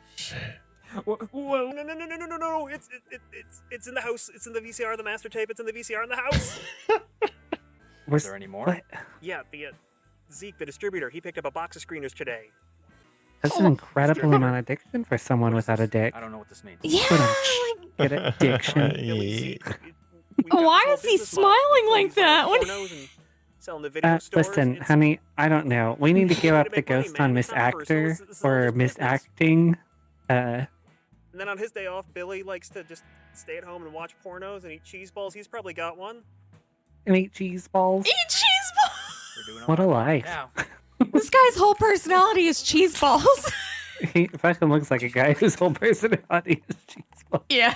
Whoa, no. It's in the house. It's in the VCR, the master tape. It's in the VCR in the house. Where's, Is there any more? what? Yeah, the Zeke, the distributor, he picked up a box of screeners today. That's an incredible amount of diction for someone without a dick. I don't know what this means. Yeah. Like, get addiction. Yeah. Why is he smiling like that? When selling the video stores. Listen, It's- honey, I don't know. We need to give up the Make money, ghost man. on It's Miss not personal. Actor This is all or just Miss business. Acting. And then on his day off, Billy likes to just stay at home and watch pornos and eat cheese balls. He's probably got one. And eat cheese balls. Eat cheese balls. We're doing all What a right life. now. This guy's whole personality is cheese balls. He fucking looks like a guy whose whole personality is cheese balls. Yeah.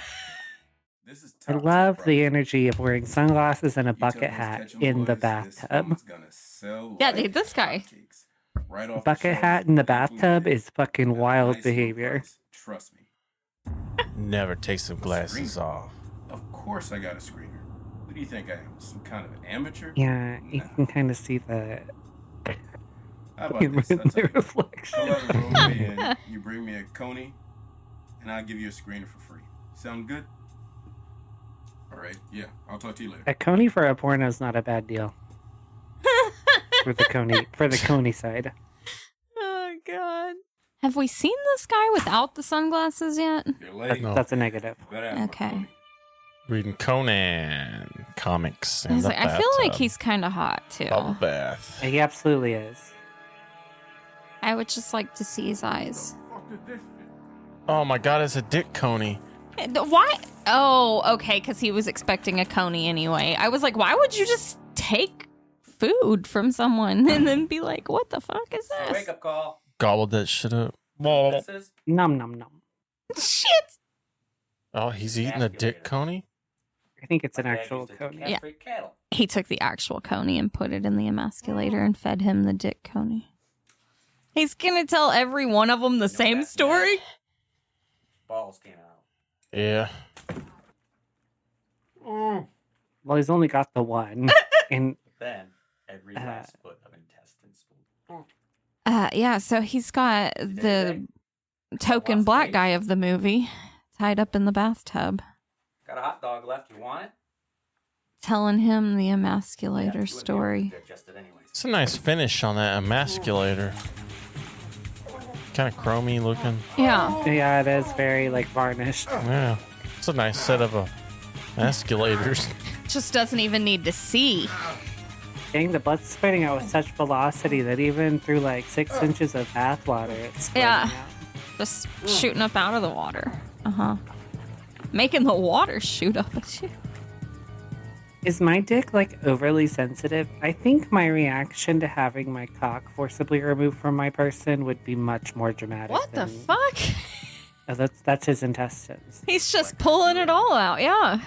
This is I top love tip, the right? energy of wearing sunglasses and a You tell bucket those hat Ketchum in the boys this bathtub. film's gonna sell Yeah, like dude, this guy. hotcakes. Right off the Bucket shelves, hat in the included bathtub it is fucking at a wild nice low behavior. price. Trust me. Never take some glasses Screen. off. Of course I got a screener. Who do you think I am? Some kind of an amateur? Yeah, you Nah. can kind of see the How about humor this? in I'll tell the you. reflection. Fill out a roadway and you bring me a coney, and I'll give you a screener for free. Sound good? All right. Yeah. I'll talk to you later. A coney for a porno is not a bad deal. For the coney side. Oh god. Have we seen this guy without the sunglasses yet? You're late. No. That's a negative. Better have my Okay. coney. Reading Conan comics I in was the like, I feel like bathtub. he's kind of hot too. Bubble bath. He absolutely is. I would just like to see his eyes. Fuck Oh my god, it's a dick coney. Why? Oh, okay, because he was expecting a coney anyway. I was like, why would you just take food from someone and then be like, what the fuck is this? Wake up call. Gobbled that shit up. Nom nom nom. Shit. Oh, he's eating a dick coney? I think it's an actual coney. Yeah. He took the actual coney and put it in the emasculator and fed him the dick coney. He's gonna tell every one of them the same story? Balls came out. Yeah. Well, he's only got the one. And Then every last foot of intestines. Yeah, so he's got the token black guy of the movie tied up in the bathtub, Got a hot dog left. You want it? telling him the emasculator story. It's a nice finish on that emasculator. Kind of chromy looking. Yeah. Yeah, it is very like varnished. Yeah. It's a nice set of emasculators. Just doesn't even need to see. Dang, the blood's spitting out with such velocity that even through like 6 inches of bath water, it's spitting Yeah. out. Just shooting up out of the water. Uh-huh. Making the water shoot up at you. Is my dick like overly sensitive? I think my reaction to having my cock forcibly removed from my person would be much more dramatic. What the than... fuck? Oh, that's his intestines. He's just pulling it all out, yeah.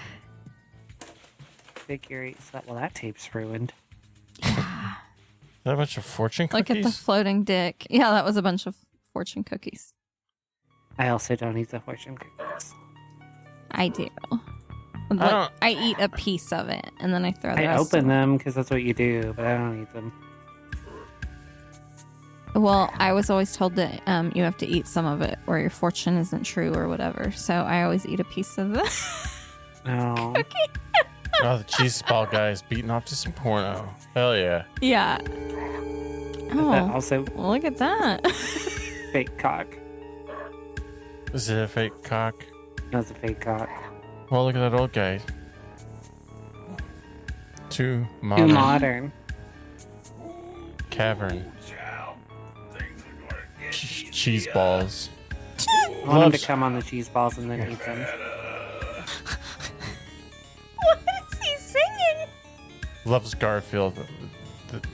Figure that. Well, that tape's ruined. Is that a bunch of fortune cookies? Look at the floating dick. Yeah, that was a bunch of fortune cookies. I also don't eat the fortune cookies. I do. I eat a piece of it and then I throw the I rest open them because that's what you do, but I don't eat them. Well, I was always told that you have to eat some of it or your fortune isn't true or whatever. So I always eat a piece of the No. cookie. Oh, the cheese ball guy is beating off to some porno. Hell yeah. Yeah. That Oh, also look at that. fake cock. Is it a fake cock? That's a fake cock. Well, look at that old guy. Too modern. Too modern. Cavern. Cheese balls. I want him to come on the cheese balls and then eat them. What is he singing? Loves Garfield.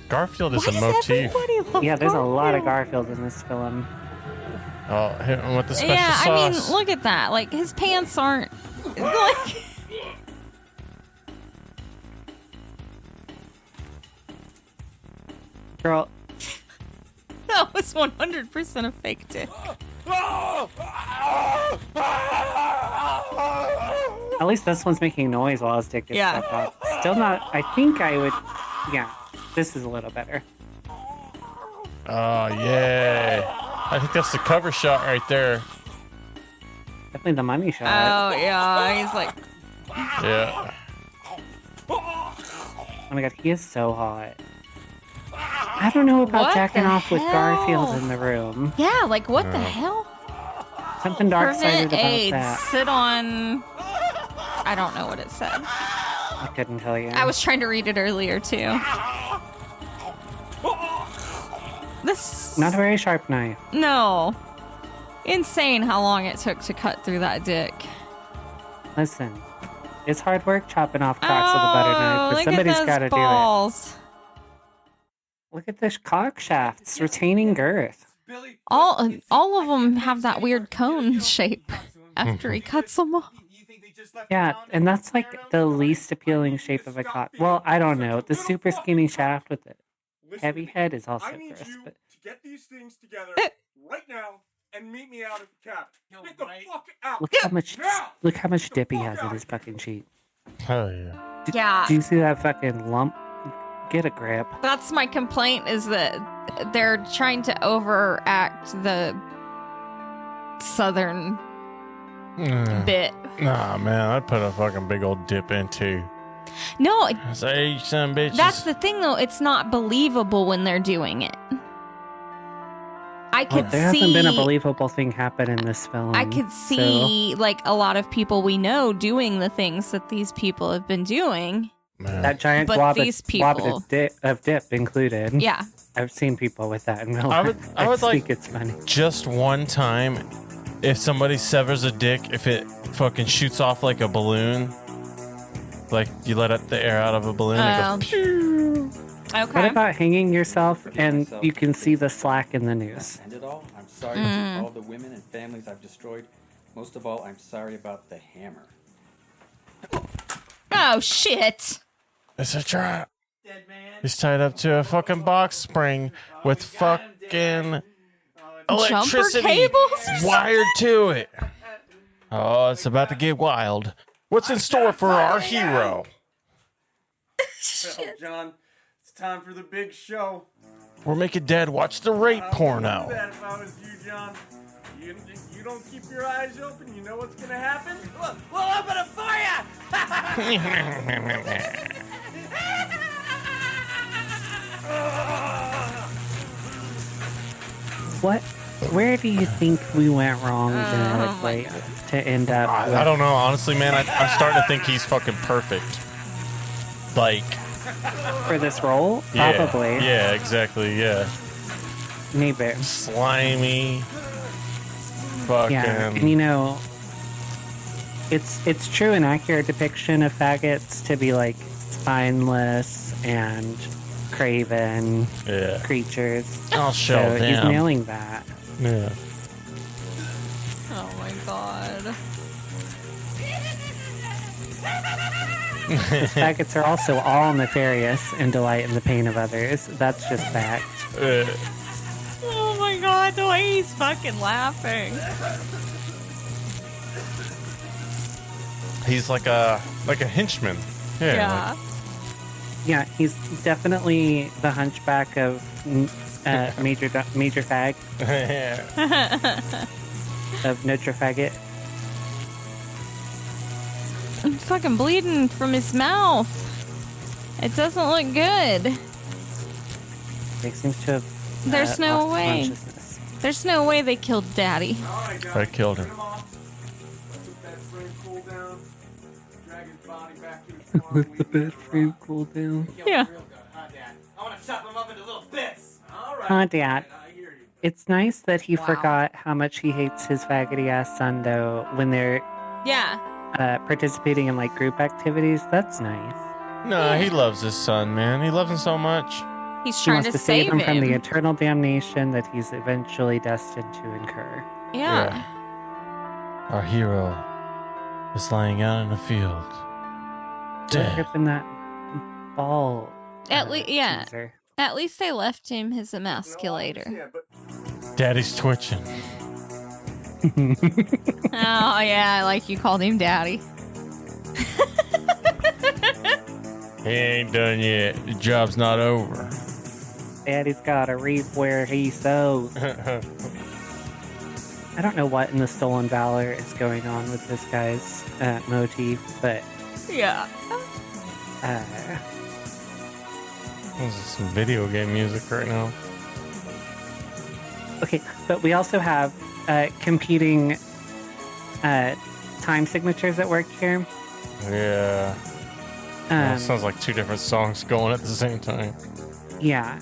Garfield is Why a does motif. everybody love Yeah, there's a lot of Garfield? Garfield in this film. Oh, hit him with the special Yeah, sauce. I mean, look at that. Like, his pants aren't... Like... Girl, That was 100% a fake dick. at least this one's making noise while his dick gets Yeah. stuck out. Still not, I think I would, yeah, this is a little better. Oh, yeah. I think that's the cover shot right there. Definitely the money shot. Oh, yeah. He's like... Yeah. Oh my god, he is so hot. I don't know about What jacking the off with hell? Garfield in the room. Yeah, like, what the Yeah. hell? Something dark-sided Prevent about AIDS. that. Sit on... I don't know what it said. I couldn't tell you. I was trying to read it earlier, too. This... Not a very sharp knife. No. Insane how long it took to cut through that dick. Listen, it's hard work chopping off cocks with a butter knife, but look somebody's at got those to do it. balls. Look at this cock shaft. It's retaining girth. All of them have that weird cone shape after he cuts them off. Yeah, and that's like the least appealing shape of a cock. Well, I don't know. The super skinny shaft with the heavy head is also I need gross. you But to get these things together right now and meet me out at the cabin. Get the fuck out. look how much dip he has in his fucking sheet. Hell yeah. Yeah. Do you see that fucking lump? Get a grip. That's my complaint is that they're trying to overact the southern bit. Nah, man, I'd put a fucking big old dip in too. No, Say, you son of bitches. that's the thing though. It's not believable when they're doing it. I Well, could there see. hasn't been a believable thing happen in this film. I could see like a lot of people we know doing the things that these people have been doing. Man. That giant But blob these blob people- of dip included. Yeah. I've seen people with that in real I life. would think like it's funny. just one time, if somebody severs a dick, if it fucking shoots off like a balloon, like you let the air out of a balloon, it goes pew. What Okay. about hanging yourself and you can see the slack in the noose? End it all. I'm sorry for all the women and families I've destroyed. Most of all, I'm sorry about the hammer. Oh shit. It's a trap. He's tied up to a fucking box spring with fucking electricity cables or wired to it. Oh, it's about to get wild. What's in store for our hero? Well, John, it's time for the big show. We're making Dad watch the rape I porno. wouldn't do that if I was you, John. You don't keep your eyes open, you know what's gonna happen? We'll open it for What? Where do you think we went wrong genetically to end up? I don't know, honestly, man. I'm starting to think he's fucking perfect. Like, For this role? yeah, Probably. Yeah, exactly. Yeah, Maybe. slimy. Fucking. Yeah, and you know, it's true an accurate depiction of faggots to be like spineless and craven creatures. I'll show so he's them. nailing that. Yeah. Oh my god. Faggots are also all nefarious and delight in the pain of others. That's just fact. Oh my god, the way he's fucking laughing. He's like a henchman. Yeah. Yeah, he's definitely the hunchback of Major Fag. Of Notre Faggot. I'm fucking bleeding from his mouth. It doesn't look good. He seems to have. There's no lost way. consciousness. There's no way they killed Daddy. I killed him. Let the bed frame cool down. Yeah. I want to chop him up into little bits. All right. Huh, Dad? It's nice that he forgot how much he hates his faggoty ass son, though, when they're Yeah. participating in like group activities. That's nice. No, he loves his son, man. He loves him so much. He's He trying wants to to save him from the him. eternal damnation that he's eventually destined to incur. Yeah. Our hero is lying out in the field. Dead. Ripping that ball. At least, yeah. teaser. At least they left him his emasculator. Daddy's twitching. Oh yeah, like you called him Daddy. He ain't done yet. The job's not over. Daddy's gotta reap where he sows. I don't know what in the Stolen Valor is going on with this guy's motif, but Yeah. This is some video game music right now. okay. But we also have competing time signatures at work here. Yeah. That sounds like two different songs going at the same time. Yeah,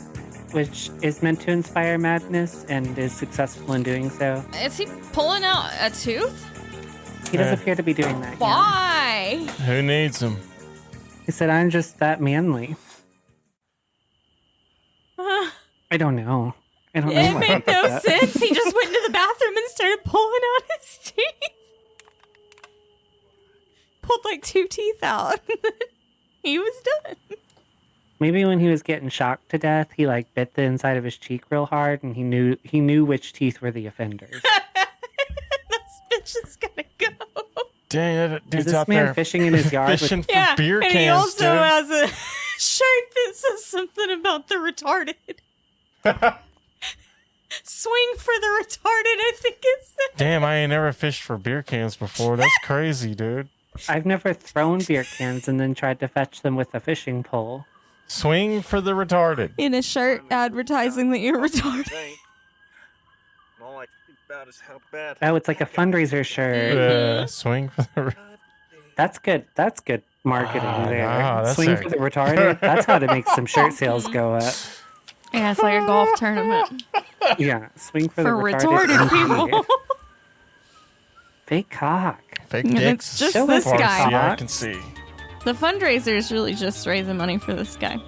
which is meant to inspire madness and is successful in doing so. Is he pulling out a tooth? He does appear to be doing that. Why? Who needs him? He said, "I'm just that manly." I don't know. I don't know. It why made he did no that. sense. He just went into the bathroom and started pulling out his teeth. Pulled like 2 teeth out. He was done. Maybe when he was getting shocked to death, he like bit the inside of his cheek real hard, and he knew which teeth were the offenders. This bitch is gonna go. Dang, that Is dude's this out man there fishing in his yard? fishing with- for beer and cans, he also dude. has a shirt that says something about the retarded. Swing for the retarded, I think it said. Damn, I ain't never fished for beer cans before. That's crazy, dude. I've never thrown beer cans and then tried to fetch them with a fishing pole. Swing for the retarded. In a shirt advertising that you're retarded. All I think about is how bad. Oh, it's like a fundraiser shirt. Swing for the. That's good. That's good marketing there. that's Swing a- for the retarded. That's how to make some shirt sales go up. Yeah, it's like a golf tournament Yeah, swing for, for the retarded people. Fake cock. Fake And dicks. it's just Show this us your guy. Yeah, I can see. The fundraiser is really just raising money for this guy.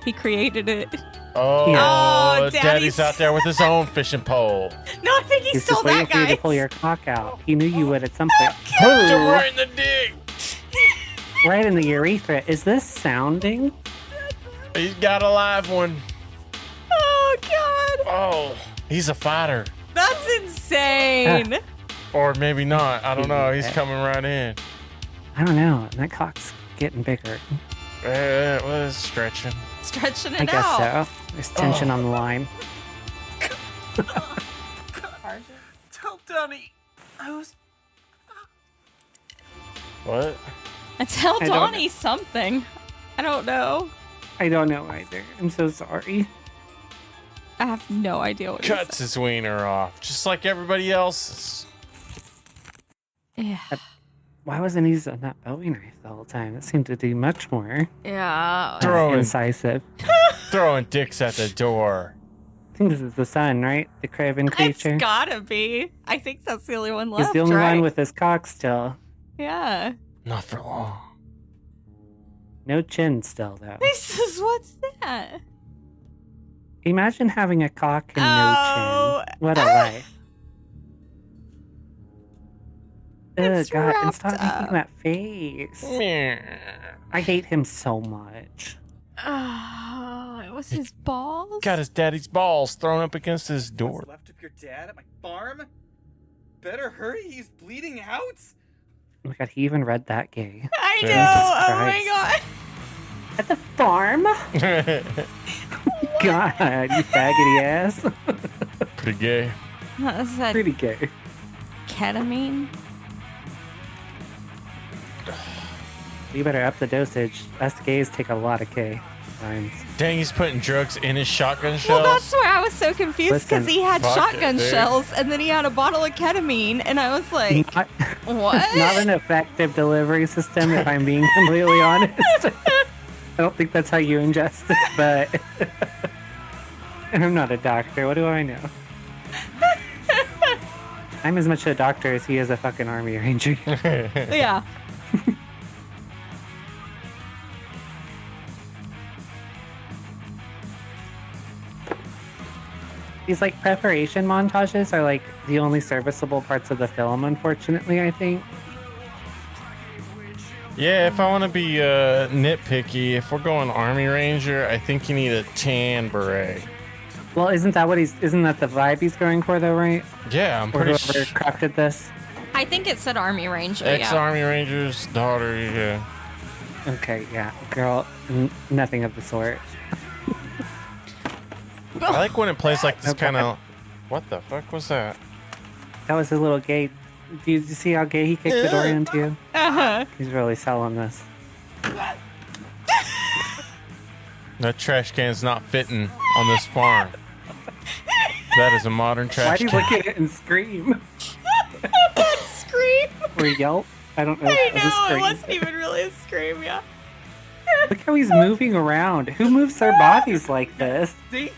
He created it. Oh, Oh, Daddy's out there with his own fishing pole. No, I think he He's stole just waiting that for you to guy. pull your cock out. He knew you would at some point. Right in the dick. Right in the urethra. Is this sounding? He's got a live one. Oh God, Oh, he's a fighter. that's insane. Or maybe not. I don't know. He's coming right in. I don't know. That cock's getting bigger. Well, it's stretching. Stretching it I guess out. so. There's tension on the line. Tell Donnie I was. What? I tell I don't Donnie something. I don't know. I don't know either. I'm so sorry. I have no idea what Cuts his wiener off, just like everybody else's. Yeah. Why wasn't he using that Bowie knife the whole time? It seemed to do much more Yeah. Throwing, incisive. throwing dicks at the door. I think this is the son, right? The craven creature. It's gotta be. I think that's the only one He's left. the only right? one with his cock still. Yeah. Not for long. No chin still, though. He says, "What's that?" Imagine having a cock and Oh. no chin. What a life. Oh, It's God. And wrapped stop up. making that face. I hate him so much. Oh, it was his balls. Got his daddy's balls thrown up against his door. What's left of your dad at my farm? Better hurry, he's bleeding out. Oh my God, he even read that gay. I know. Jesus Oh my Christ. God. At the farm? God, you faggoty ass. Pretty gay. That's that Pretty gay. ketamine. You better up the dosage. Us gays take a lot of K times. Dang, he's putting drugs in his shotgun shells. Well, that's where I was so confused because Listen. he had Fuck shotgun it, dude. shells and then he had a bottle of ketamine, and I was like, Not, "What?" not an effective delivery system, if I'm being completely honest. I don't think that's how you ingest it, but I'm not a doctor. What do I know? I'm as much a doctor as he is a fucking army ranger. Yeah. These like preparation montages are like the only serviceable parts of the film, unfortunately, I think. Yeah, if I want to be nitpicky, if we're going Army Ranger, I think you need a tan beret. Well, isn't that the vibe he's going for though, right? Yeah, I'm Or pretty whoever sure. crafted this. I think it said Army Ranger. Yeah. Ex-Army Ranger's daughter, yeah. Okay, yeah. Girl, nothing of the sort. I like when it plays like this Okay. kind of... What the fuck was that? That was his little gay. Do you see how gay he kicked the door into you? Uh-huh. He's really selling this. That trash can's not fitting on this farm. That is a modern Why trash do you can. look at it and scream? Scream. Or yelp? I don't know. I It was a know, it scream. wasn't even really a scream, yeah. Look how he's moving around. Who moves their bodies like this? See?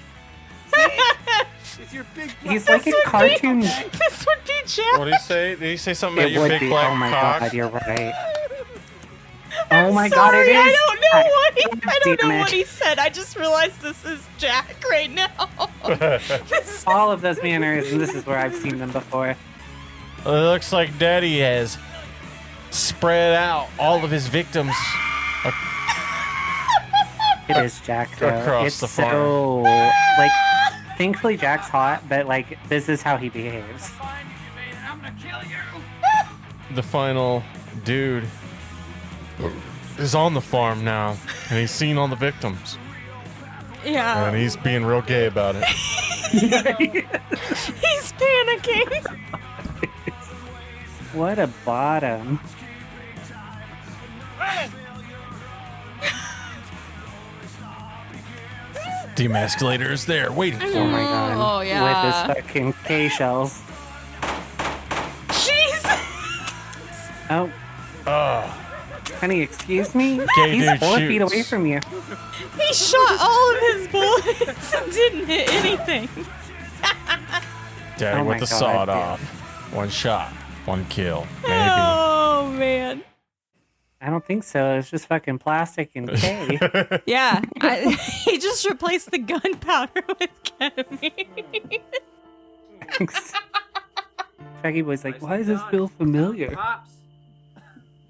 It's your big. He's like a cartoon. This would be Jack. What did he say? Did he say something about It your would big be. black Oh my cock? God, you're right. I'm Oh my sorry, God, it is. I don't know Jack. what he, God I don't damn know it. what he said. I just realized this is Jack right now. All of those mannerisms. This is where I've seen them before. It looks like Daddy has spread out all of his victims. It is Jack though. Across It's the so like. Thankfully, Jack's hot, but like this is how he behaves. The final dude is on the farm now, and he's seen all the victims, Yeah. and he's being real gay about it. He's panicking. What a bottom. The Emasculator is there, waiting for Oh him. my God. Oh, yeah. With his fucking K shells. Jesus. Oh. Oh, Honey, excuse me? Gay He's dude 4 feet shoots. away from you. He shot all of his bullets and didn't hit anything. Daddy Oh with my the God, sawed dude. off. 1 shot, 1 kill. Maybe. Oh man. I don't think so. It's just fucking plastic and K. Yeah, he just replaced the gunpowder with ketamine. Faggy Boy's like, why does this feel familiar?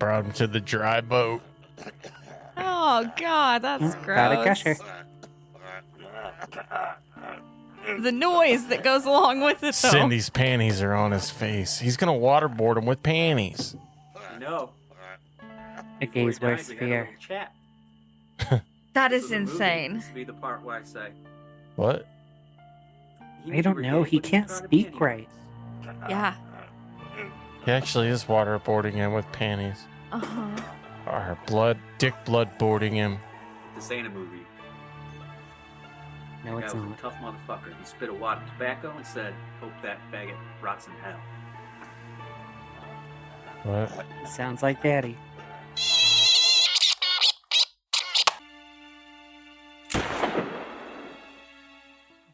Brought him to the dry boat. Oh god, that's Gotta gross. gush her. The noise that goes along with it, though. Cindy's panties are on his face. He's gonna waterboard him with panties. No. A gay's worst fear. That is insane. This be the part where I say. What? I don't know. He can't speak right. Yeah. He actually is waterboarding him with panties. Uh-huh. Or dick blood boarding him. This ain't a movie. No, That it's guy was not. a tough motherfucker. He spit a wad of tobacco and said, "Hope that faggot rots in hell." What? Sounds like daddy.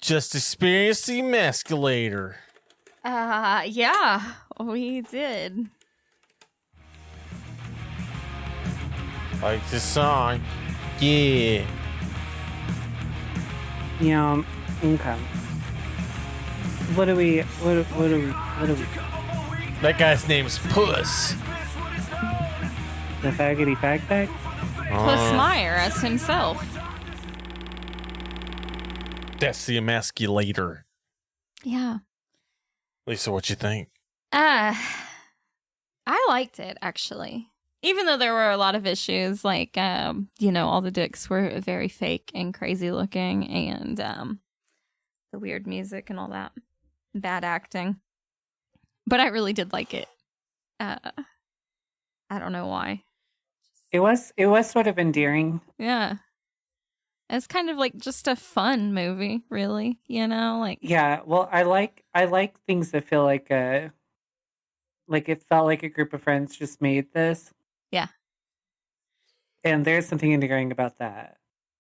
Just experienced the Emasculator. Yeah, we did. Like this song. Yeah. Yeah, okay. What do we... That guy's name's Puss. The faggoty fag bag? Plus Meyer as himself. That's the Emasculator. Yeah. Lisa, what you think? I liked it, actually. Even though there were a lot of issues, like, all the dicks were very fake and crazy looking, and the weird music and all that. Bad acting. But I really did like it. I don't know why. It was sort of endearing. Yeah. It's kind of like just a fun movie, really, like. Yeah, well, I like things that feel like it felt like a group of friends just made this. Yeah. And there's something endearing about that.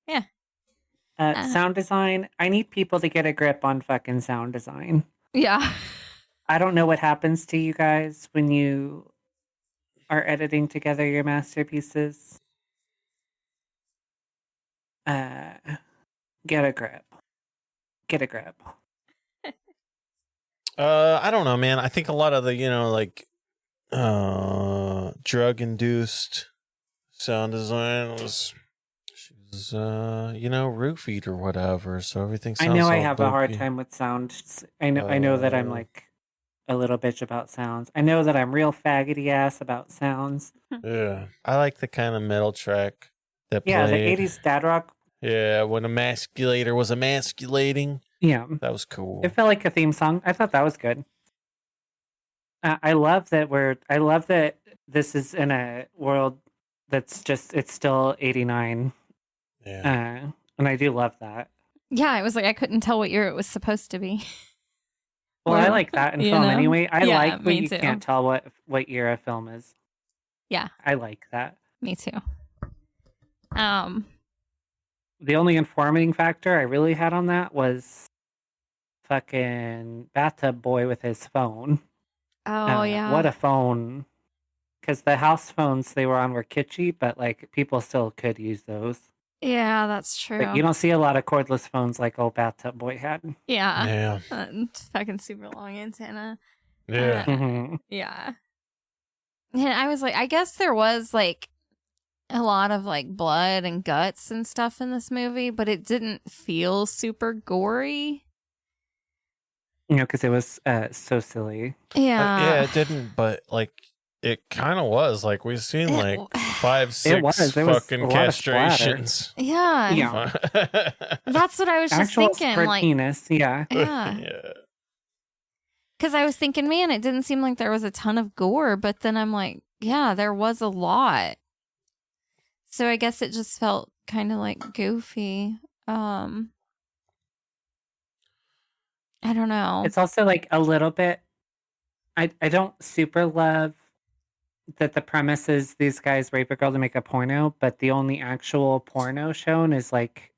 Yeah. Sound design. I need people to get a grip on fucking sound design. Yeah. I don't know what happens to you guys when you are editing together your masterpieces. Get a grip. Get a grip. I don't know, man. I think a lot of the, drug-induced sound design was roofied or whatever. So everything sounds I know I all have a hard dopey. time with sound. I know that I'm like a little bitch about sounds. I know that I'm real faggoty ass about sounds. Yeah. I like the kind of metal track that Yeah, played. the 80s dad rock. Yeah, when Emasculator was emasculating. Yeah. That was cool. It felt like a theme song. I thought that was good. I love that this is in a world that's it's still 89. Yeah. And I do love that. Yeah, I was like, I couldn't tell what year it was supposed to be. Well, I like that in film anyway. I Yeah, like when me you too. can't tell what year a film is. Yeah. I like that. Me too. The only informing factor I really had on that was fucking bathtub boy with his phone. Oh, yeah. What a phone. Because the house phones they were on were kitschy, but like people still could use those. Yeah, that's true. But you don't see a lot of cordless phones like old bathtub boy had. Yeah. Yeah. Fucking super long antenna. Yeah. Mhm. Yeah. And I was like, I guess there was like a lot of like blood and guts and stuff in this movie, but it didn't feel super gory. Because it was so silly. Yeah. Yeah, it didn't, but like it kind of was. Like we've seen like 5, 6 There was fucking a lot of splatter. castrations. Yeah. Yeah. That's what I was just Actual thinking. spread Like, penis, yeah. yeah. Because I was thinking, man, it didn't seem like there was a ton of gore, but then I'm like, yeah, there was a lot. So I guess it just felt kind of like goofy. I don't know. It's also like a little bit. I don't super love that the premise is these guys rape a girl to make a porno, but the only actual porno shown is like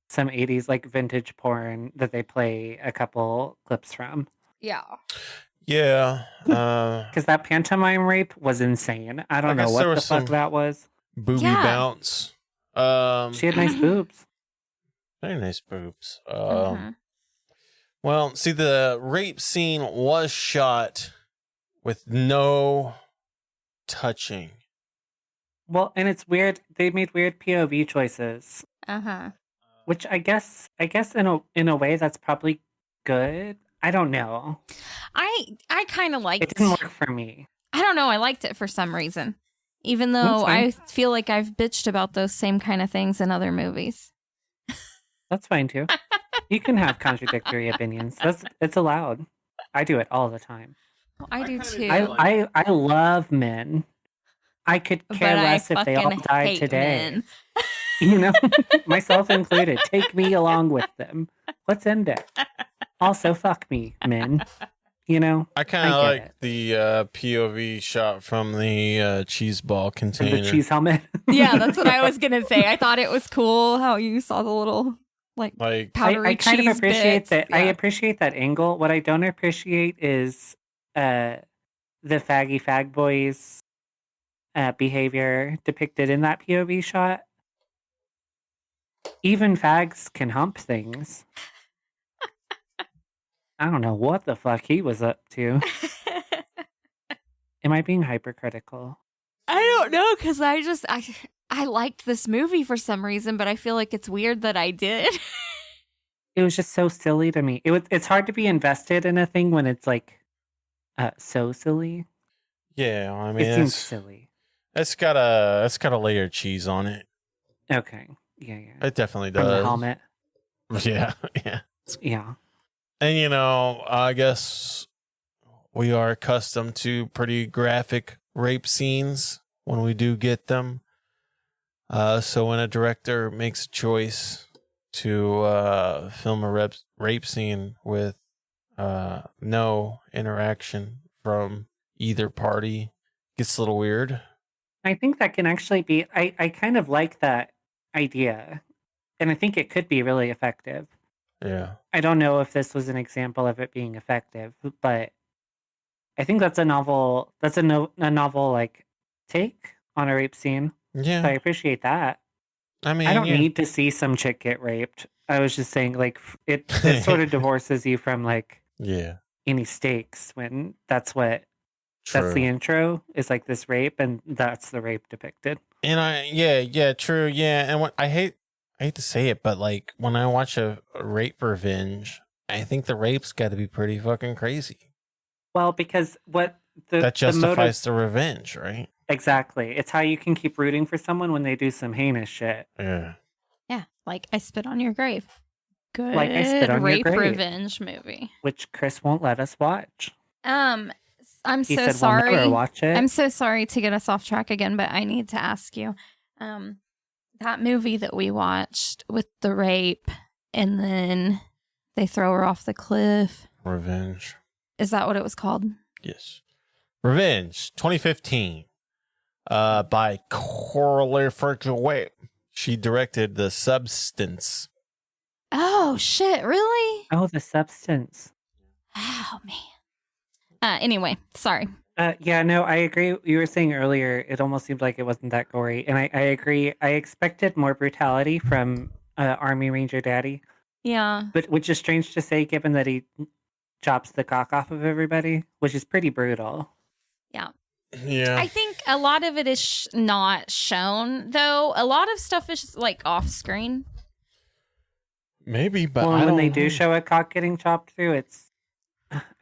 some 80s like vintage porn that they play a couple clips from. Yeah. Yeah. Because that pantomime rape was insane. I don't know guess there what the was fuck some that was. booby Yeah. bounce. She had nice boobs. Very nice boobs. Mhm. Well, see, the rape scene was shot with no touching. Well, and it's weird. They made weird POV choices, Uh-huh. which I guess in a way that's probably good. I don't know. I kind of liked It didn't work for me. I don't know, I liked it for some reason. Even though I feel like I've bitched about those same kind of things in other movies. That's fine too. You can have contradictory opinions. It's allowed. I do it all the time. I do too. I love men. I could care But I less if they all fucking died hate today. men. You know, myself included. Take me along with them. Let's end it. Also, fuck me, men. You know, I kind of get like it. the POV shot from the cheese ball From container. the cheese helmet. Yeah, that's what I was gonna say. I thought it was cool how you saw the little like powdery I kind cheese of appreciate bits. that. Yeah. I appreciate that angle. What I don't appreciate is the faggy fag boys behavior depicted in that POV shot. Even fags can hump things. I don't know what the fuck he was up to. Am I being hypercritical? I don't know because I liked this movie for some reason, but I feel like it's weird that I did. It was just so silly to me. It's hard to be invested in a thing when it's like so silly. Yeah, I mean, It seems silly. It's got a layer of cheese on it. Okay. Yeah. It definitely From does. the helmet. Yeah, yeah. Yeah. And you know, I guess we are accustomed to pretty graphic rape scenes when we do get them. So when a director makes a choice to film a rape scene with no interaction from either party, gets a little weird. I think that can actually be. I kind of like that idea, and I think it could be really effective. Yeah. I don't know if this was an example of it being effective, but I think that's a novel. That's a novel like take on a rape scene. Yeah, so I appreciate that. I mean, I don't yeah. need to see some chick get raped. I was just saying, like, it sort of divorces you from like Yeah. any stakes when that's what that's True. the intro is like this rape, and that's the rape depicted. And yeah, true, yeah. And what I hate to say it, but like when I watch a rape revenge, I think the rape's got to be pretty fucking crazy. Well, because what That the motive, justifies the revenge, right? exactly. It's how you can keep rooting for someone when they do some heinous shit. Yeah. Yeah, like I Spit on Your Grave. Good Like I Spit on Your rape Grave. revenge movie. Which Chris won't let us watch. I'm He so said sorry. we'll never watch it. I'm so sorry to get us off track again, but I need to ask you. That movie that we watched with the rape and then they throw her off the cliff. Revenge. Is that what it was called? Yes. Revenge, 2015. By Coralie Ferguet. She directed The Substance. Oh shit, really? Oh, The Substance. Oh man. Anyway, sorry. Yeah, no, I agree. You were saying earlier, it almost seemed like it wasn't that gory. And I agree. I expected more brutality from Army Ranger Daddy. Yeah. But which is strange to say given that he chops the cock off of everybody, which is pretty brutal. Yeah. Yeah. I think a lot of it is not shown, though. A lot of stuff is like off screen. Maybe, but well, I when don't they know. do show a cock getting chopped through, it's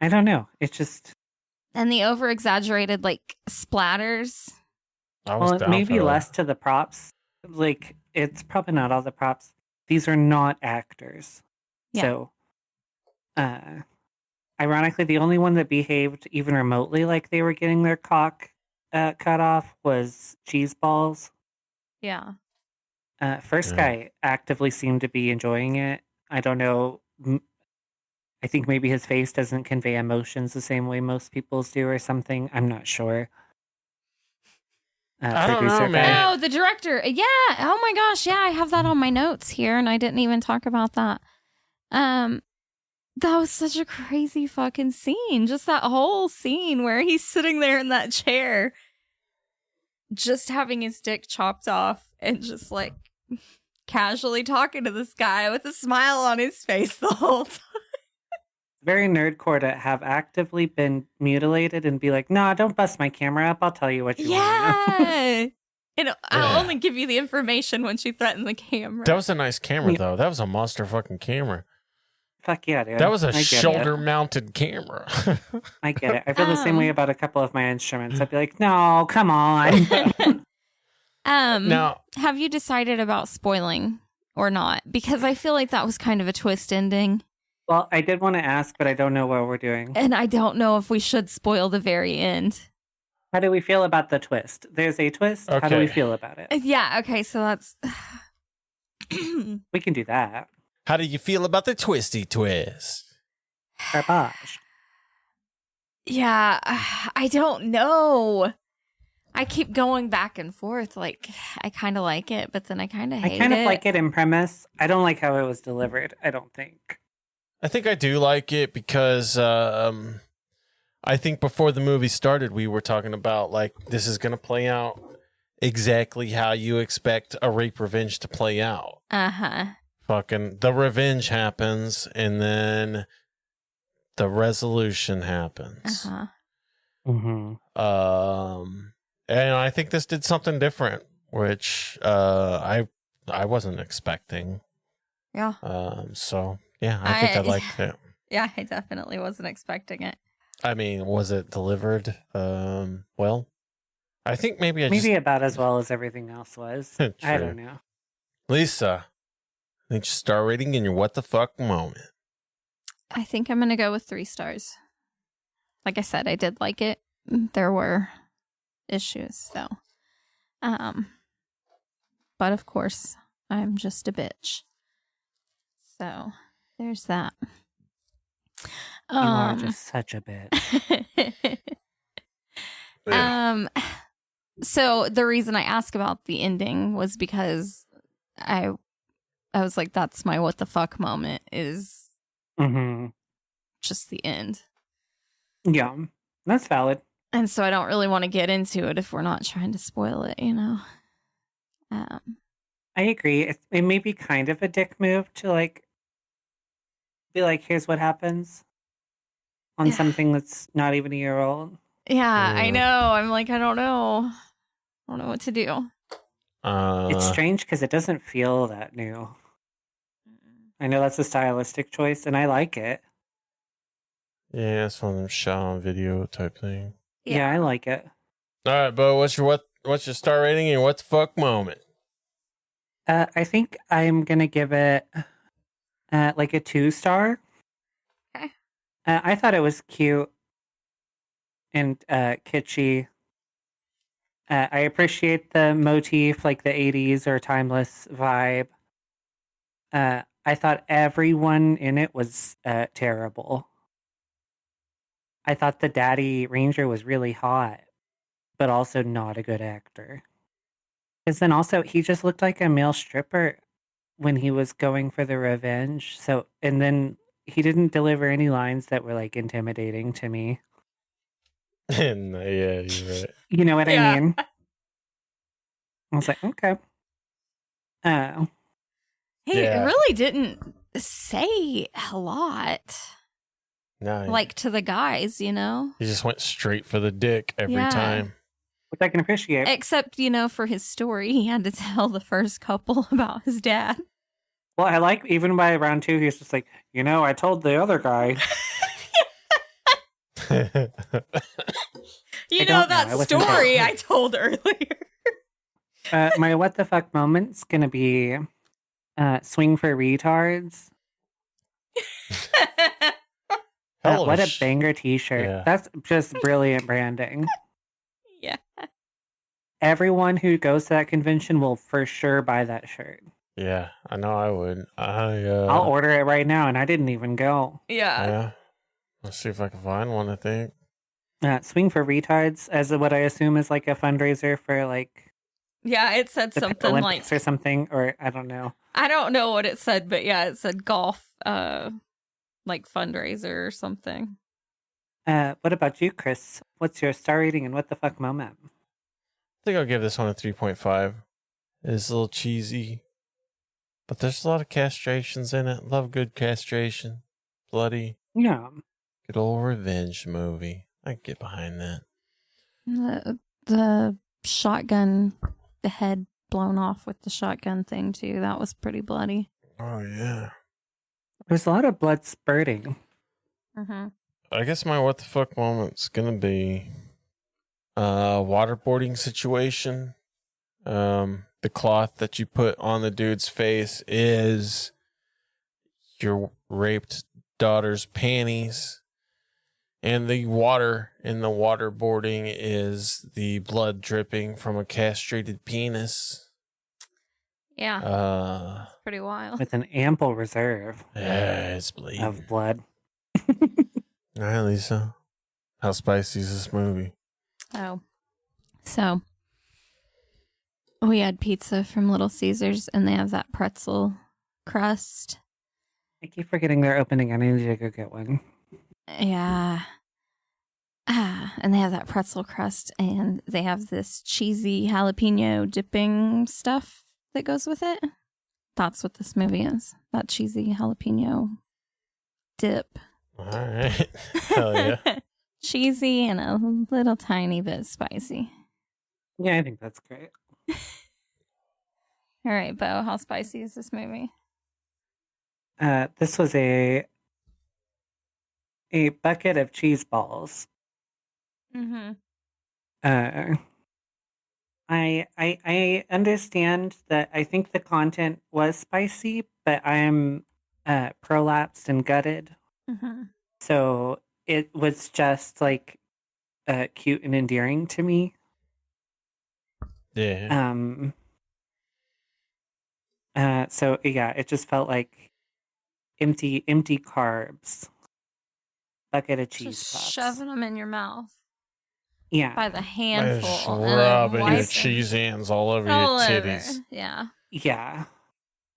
I don't know. It's just And the over exaggerated like splatters. I was well, down maybe for that. less to the props. Like it's probably not all the props. These are not actors. Yeah. So ironically, the only one that behaved even remotely like they were getting their cock cut off was Cheese Balls. Yeah. First Yeah. guy actively seemed to be enjoying it. I don't know. I think maybe his face doesn't convey emotions the same way most people's do or something. I'm not sure. I don't producer know, man. guy. Oh, the director. Yeah. Oh my gosh. Yeah, I have that on my notes here, and I didn't even talk about that. That was such a crazy fucking scene. Just that whole scene where he's sitting there in that chair, just having his dick chopped off and just like casually talking to this guy with a smile on his face the whole time. Very nerdcore to have actively been mutilated and be like, "No, don't bust my camera up. I'll tell you what you want to know." Yeah. And I'll only give you the information once you threaten the camera. That was a nice camera, though. That was a monster fucking camera. Fuck yeah, dude. That was a I get it. shoulder-mounted camera. I get it. I feel the same way about a couple of my instruments. I'd be like, "No, come on." Now, have you decided about spoiling or not? Because I feel like that was kind of a twist ending. Well, I did want to ask, but I don't know what we're doing. And I don't know if we should spoil the very end. How do we feel about the twist? There's a twist. How do we feel about it? Yeah, okay, so that's... We can do that. how do you feel about the twisty twist? Garbage. Yeah, I don't know. I keep going back and forth. Like, I kind of like it, but then I kind of hate it. I kind of like it in premise. I don't like how it was delivered, I don't think. I think I do like it because I think before the movie started, we were talking about, like, this is going to play out exactly how you expect a rape revenge to play out. Uh-huh. Fucking the revenge happens, and then the resolution happens. Uh-huh. Mm-hmm. And I think this did something different, which I wasn't expecting. Yeah. So yeah, I think I liked it. Yeah, I definitely wasn't expecting it. I mean, was it delivered well? I think maybe about as well as everything else was. I don't know. Lisa, I think your star rating in your what the fuck moment. I think I'm going to go with 3 stars. Like I said, I did like it. There were issues, so. But of course, I'm just a bitch. So, there's that. You are just such a bitch. So the reason I asked about the ending was because I was like, that's my what the fuck moment is just the end. Yeah, that's valid. And so I don't really want to get into it if we're not trying to spoil it, you know? I agree. It may be kind of a dick move to like be like, here's what happens on something that's not even a year old. Yeah, I know. I'm like, I don't know. I don't know what to do. It's strange because it doesn't feel that new. I know that's a stylistic choice, and I like it. Yeah, it's one of them shot on video type thing. Yeah, I like it. All right, Bo, what's your star rating and what the fuck moment? I think I'm gonna give it like a 2-star. Okay. I thought it was cute and kitschy. I appreciate the motif, like the 80s or timeless vibe. I thought everyone in it was terrible. I thought the daddy ranger was really hot, but also not a good actor. Because then also, he just looked like a male stripper when he was going for the revenge. So, and then he didn't deliver any lines that were like intimidating to me. Yeah, you're right. You know what I mean? I was like, okay. He really didn't say a lot. No, like to the guys, you know? He just went straight for the dick every time. Which I can appreciate. Except, you know, for his story, he had to tell the first couple about his dad. Well, I like, even by round 2, he's just like, you know, I told the other guy. You know that story I told earlier. My what the fuck moment's gonna be swing for retards. What a banger t-shirt. Yeah. That's just brilliant branding. Yeah. Everyone who goes to that convention will for sure buy that shirt. Yeah, I know I would. I'll order it right now, and I didn't even go. Yeah. Yeah. Let's see if I can find one, I think. Swing for Retards, as what I assume is like a fundraiser for like Yeah, it said the something like Olympics or something, or I don't know. I don't know what it said, but yeah, it said golf like fundraiser or something. What about you, Chris? What's your star rating and what the fuck moment? I think I'll give this one a 3.5. It's a little cheesy, but there's a lot of castrations in it. Love good castration. Bloody. Yeah. Good old revenge movie. I can get behind that. The shotgun, the head blown off with the shotgun thing too. That was pretty bloody. Oh, yeah. There's a lot of blood spurting. Mm-hmm. I guess my what the fuck moment's gonna be waterboarding situation. The cloth that you put on the dude's face is your raped daughter's panties, and the water in the waterboarding is the blood dripping from a castrated penis. Yeah. Pretty wild. With an ample reserve it's bleeding of blood. All right, Lisa. How spicy is this movie? Oh. So, we had pizza from Little Caesars, and they have that pretzel crust. I keep forgetting they're opening. I need to go get one. Yeah. And they have that pretzel crust, and they have this cheesy jalapeno dipping stuff that goes with it. That's what this movie is. That cheesy jalapeno dip. All right. Hell yeah. Cheesy and a little tiny bit spicy. Yeah, I think that's great. All right, Bo, how spicy is this movie? This was a bucket of cheese balls. Mm-hmm. I understand that I think the content was spicy, but I'm prolapsed and gutted. Mm-hmm. So it was just like cute and endearing to me. Yeah. So yeah, it just felt like empty carbs. Bucket of cheese Just puffs. shoving them in your mouth. Yeah. By the handful. Just and then rubbing your wiping cheese hands all over all your over. titties. Yeah. Yeah.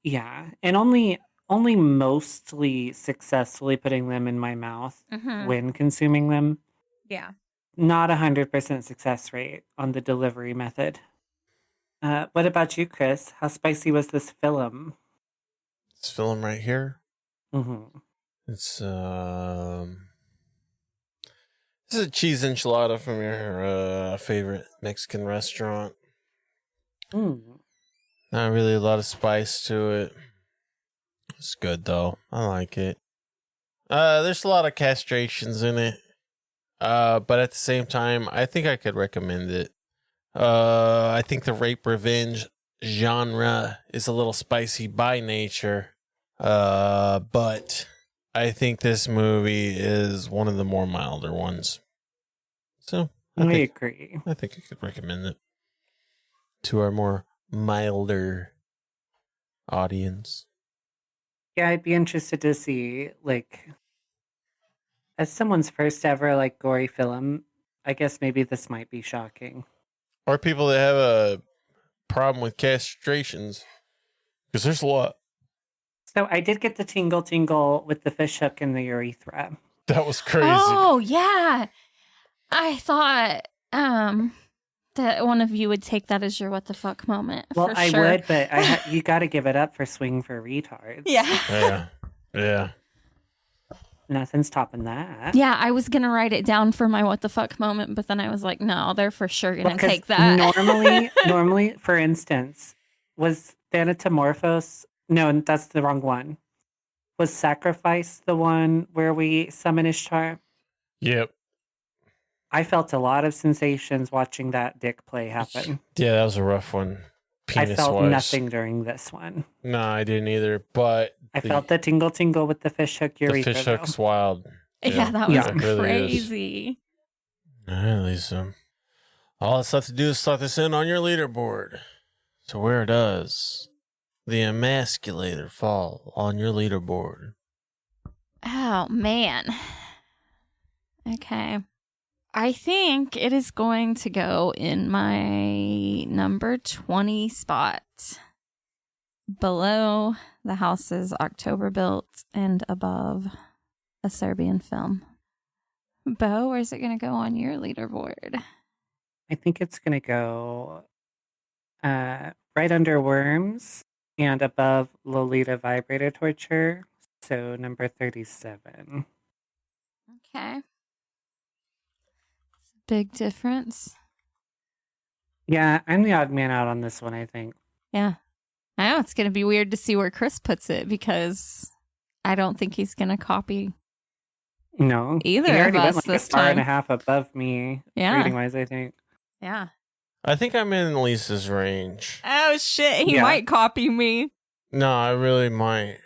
Yeah. And only mostly successfully putting them in my mouth Mhm. when consuming them. Yeah. Not 100% success rate on the delivery method. What about you, Chris? How spicy was this film? This film right here. Mm-hmm. It's this is a cheese enchilada from your favorite Mexican restaurant. Mm. Not really a lot of spice to it. It's good though. I like it. There's a lot of castrations in it. But at the same time, I think I could recommend it. I think the rape revenge genre is a little spicy by nature. But I think this movie is one of the more milder ones. So I agree. I think I could recommend it to our more milder audience. Yeah, I'd be interested to see, like, as someone's first ever, like, gory film, I guess maybe this might be shocking. Or people that have a problem with castrations. Because there's a lot. So I did get the tingle with the fish hook in the urethra. That was crazy. Oh, yeah. I thought that one of you would take that as your what the fuck moment. Well, for I sure. would, but you got to give it up for Swing for Retards. Yeah. Yeah. Nothing's topping that. Yeah, I was gonna write it down for my what the fuck moment, but then I was like, no, they're for sure gonna 'cause take that. normally, for instance, was Thanatomorphos? No, that's the wrong one. Was Sacrifice the one where we summon Ishtar? Yep. I felt a lot of sensations watching that dick play happen. Yeah, that was a rough one. I felt nothing during this one. No, I didn't either. But I felt the tingle with the fish hook the urethra. fish hook's wild. Yeah, that was it really is. crazy. All right, Lisa. All that's left to do is slot this in on your leaderboard. So where does the Emasculator fall on your leaderboard? Oh man. Okay. I think it is going to go in my number 20 spot. Below The House is October Built and above a Serbian film. Bo, where's it going to go on your leaderboard? I think it's going to go right under Worms and above Lolita Vibrator Torture. So number 37. Okay. Big difference. Yeah, I'm the odd man out on this one, I think. Yeah. I know it's going to be weird to see where Chris puts it because I don't think he's going to copy No. either He already of went us like this a star and a time. half above me, Yeah. rating-wise, I think. Yeah. I think I'm in Lisa's range. Oh, shit. He Yeah. might copy me. No, I really might.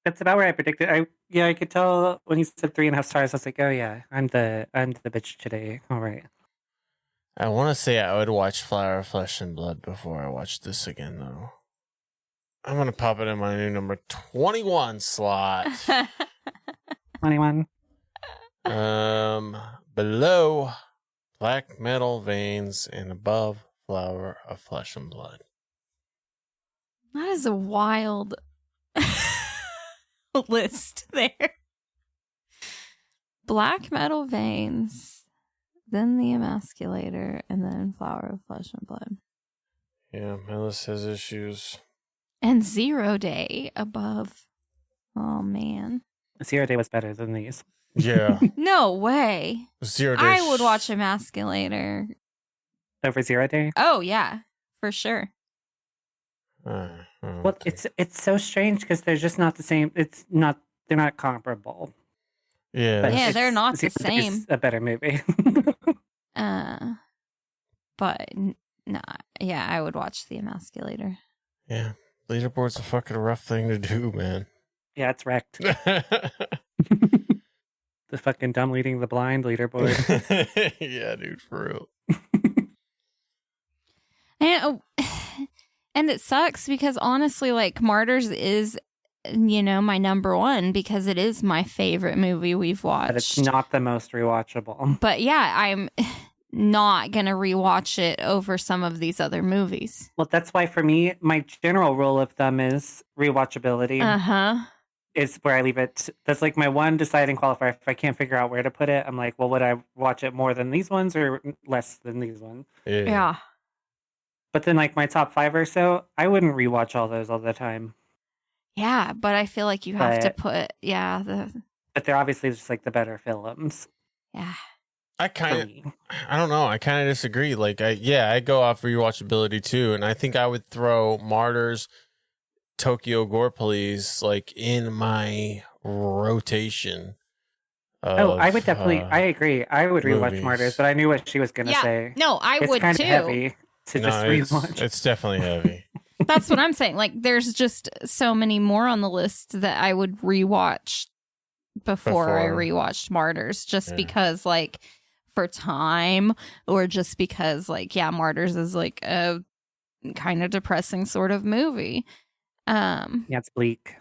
That's about where I predicted. I could tell when he said 3.5 stars. I was like, oh yeah, I'm the bitch today. All right. I want to say I would watch Flower, Flesh, and Blood before I watch this again, though. I'm going to pop it in my new number 21 slot. 21. Below Black Metal Veins and above Flower of Flesh and Blood. That is a wild list there. Black Metal Veins, then The Emasculator, and then Flower of Flesh and Blood. Yeah, my list has issues. And 0 Day above. Oh, man. 0 Day was better than these. Yeah. No way. 0 Day. I would watch Emasculator. Over 0 Day? Oh, yeah, for sure. Well, it's so strange because they're just not the same. They're not comparable. Yeah. But Yeah, they're not the 0 Day is same. a better movie. But, nah, yeah, I would watch The Emasculator. Yeah. Leaderboard's a fucking rough thing to do, man. Yeah, it's wrecked. The fucking dumb leading the blind leaderboard. Yeah, dude, for real. And it sucks because honestly, like, Martyrs is, my number one because it is my favorite movie we've watched. But it's not the most rewatchable. But yeah, I'm not going to rewatch it over some of these other movies. Well, that's why for me, my general rule of thumb is rewatchability. Uh-huh. Is where I leave it. That's like my one deciding qualifier. If I can't figure out where to put it, I'm like, well, would I watch it more than these ones or less than these ones? Yeah. But then, like, my top 5 or so, I wouldn't rewatch all those all the time. Yeah, but I feel like you have to put, But they're obviously just, like, the better films. Yeah. I don't know. I kind of disagree. Like, I go off rewatchability too. And I think I would throw Martyrs, Tokyo Gore Police, like, in my rotation. I would definitely, I agree. I would rewatch movies. Martyrs, but I knew what she was going to say. No, I it's would kind too. Of heavy to just rewatch. It's definitely heavy. That's what I'm saying. Like, there's just so many more on the list that I would rewatch before I rewatched Martyrs, just because, like, for time, or just because, like, yeah, Martyrs is like a kind of depressing sort of movie. Yeah, it's bleak.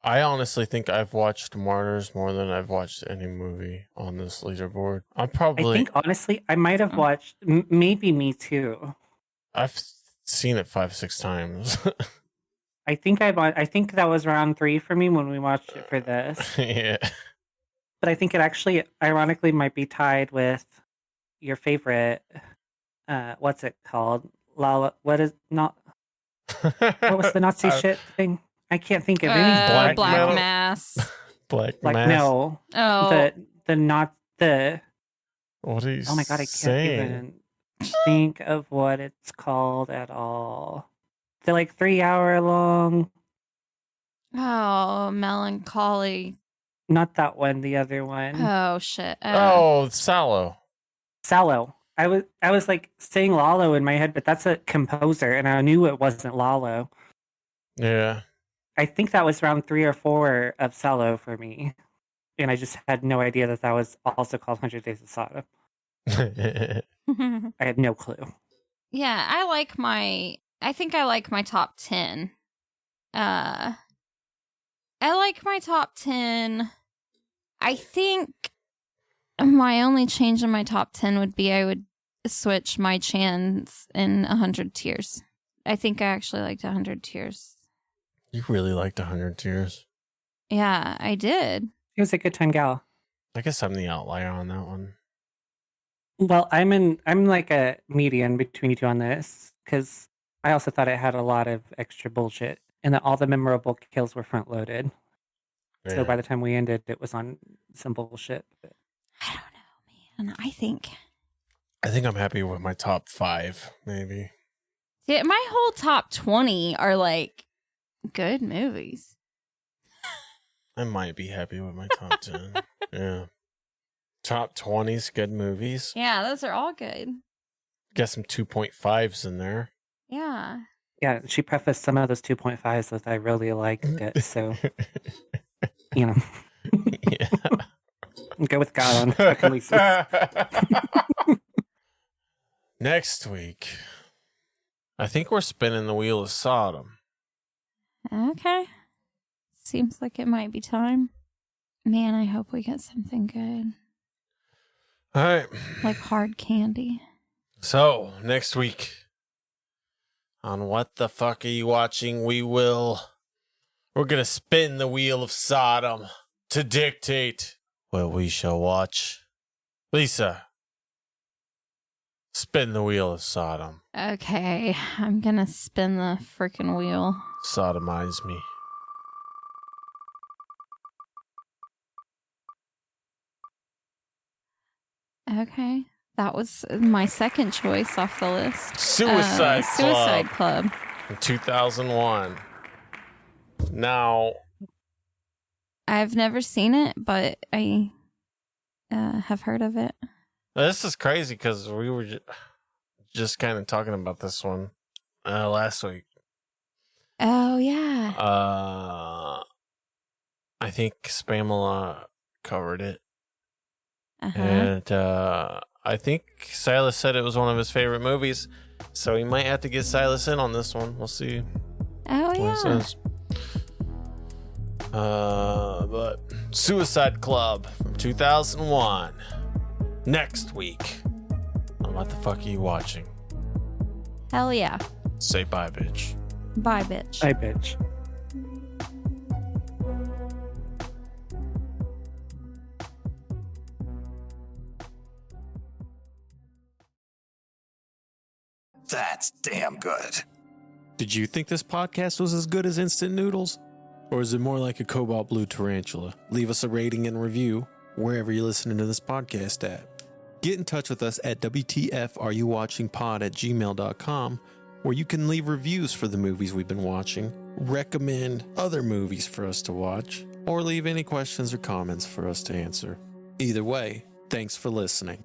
I honestly think I've watched Martyrs more than I've watched any movie on this leaderboard. I think, honestly, I might have watched, maybe Me Too. I've seen it 5-6 times. I think that was round 3 for me when we watched it for this. Yeah. But I think it actually, ironically, might be tied with your favorite, what's it called? What was the Nazi shit thing? I can't think of any. Black Mass. Black Mass? No. Oh. What are you Oh my god, I can't even think of what it's called at all. They're like 3-hour long. Oh, Melancholy. Not that one, the other one. Oh, shit. Sallow. Sallow. I was like saying Lalo in my head, but that's a composer, and I knew it wasn't Lalo. Yeah. I think that was round 3 or 4 of Sallow for me. And I just had no idea that was also called 100 Days of Sodom. I had no clue. Yeah, I think I like my top 10. I like my top 10. I think my only change in my top 10 would be I would switch My Chance in 100 Tears. I think I actually liked 100 Tears. You really liked 100 Tears. Yeah, I did. She was a good time gal. I guess I'm the outlier on that one. Well, I'm like a median between you two on this because I also thought it had a lot of extra bullshit and that all the memorable kills were front loaded. Yeah. So by the time we ended, it was on some bullshit. I don't know, man. I think I'm happy with my top 5, maybe. yeah, my whole top 20 are like good movies. I might be happy with my top 10. Yeah. Top 20's good movies. Yeah, those are all good. Got some 2.5s in there. Yeah. Yeah, she prefaced some of those 2.5s with I really liked it. So, you know. Yeah. Go with God on fucking Lisa. Next week, I think we're spinning the wheel of Sodom. Okay. Seems like it might be time. Man, I hope we get something good. All right. Like hard candy. So, next week on What the Fuck Are You Watching, we're going to spin the wheel of Sodom to dictate what we shall watch. Lisa, spin the wheel of Sodom. Okay, I'm gonna spin the freaking wheel. Sodomize me. Okay, that was my second choice off the list. Suicide Club. In 2001. Now, I've never seen it, but I have heard of it. this is crazy because we were just kind of talking about this one last week. Oh, yeah. I think Spamela covered it. Uh-huh. And I think Silas said it was one of his favorite movies. So we might have to get Silas in on this one. We'll see Oh, what he yeah. says. But Suicide Club from 2001. Next week on What the Fuck Are You Watching? Hell yeah. Say bye, bitch. Bye, bitch. Bye, bitch. That's damn good. Did you think this podcast was as good as instant noodles? Or is it more like a cobalt blue tarantula? Leave us a rating and review wherever you're listening to this podcast at. Get in touch with us at WTFareyouwatchingpod@gmail.com, where you can leave reviews for the movies we've been watching, recommend other movies for us to watch, or leave any questions or comments for us to answer. Either way, thanks for listening.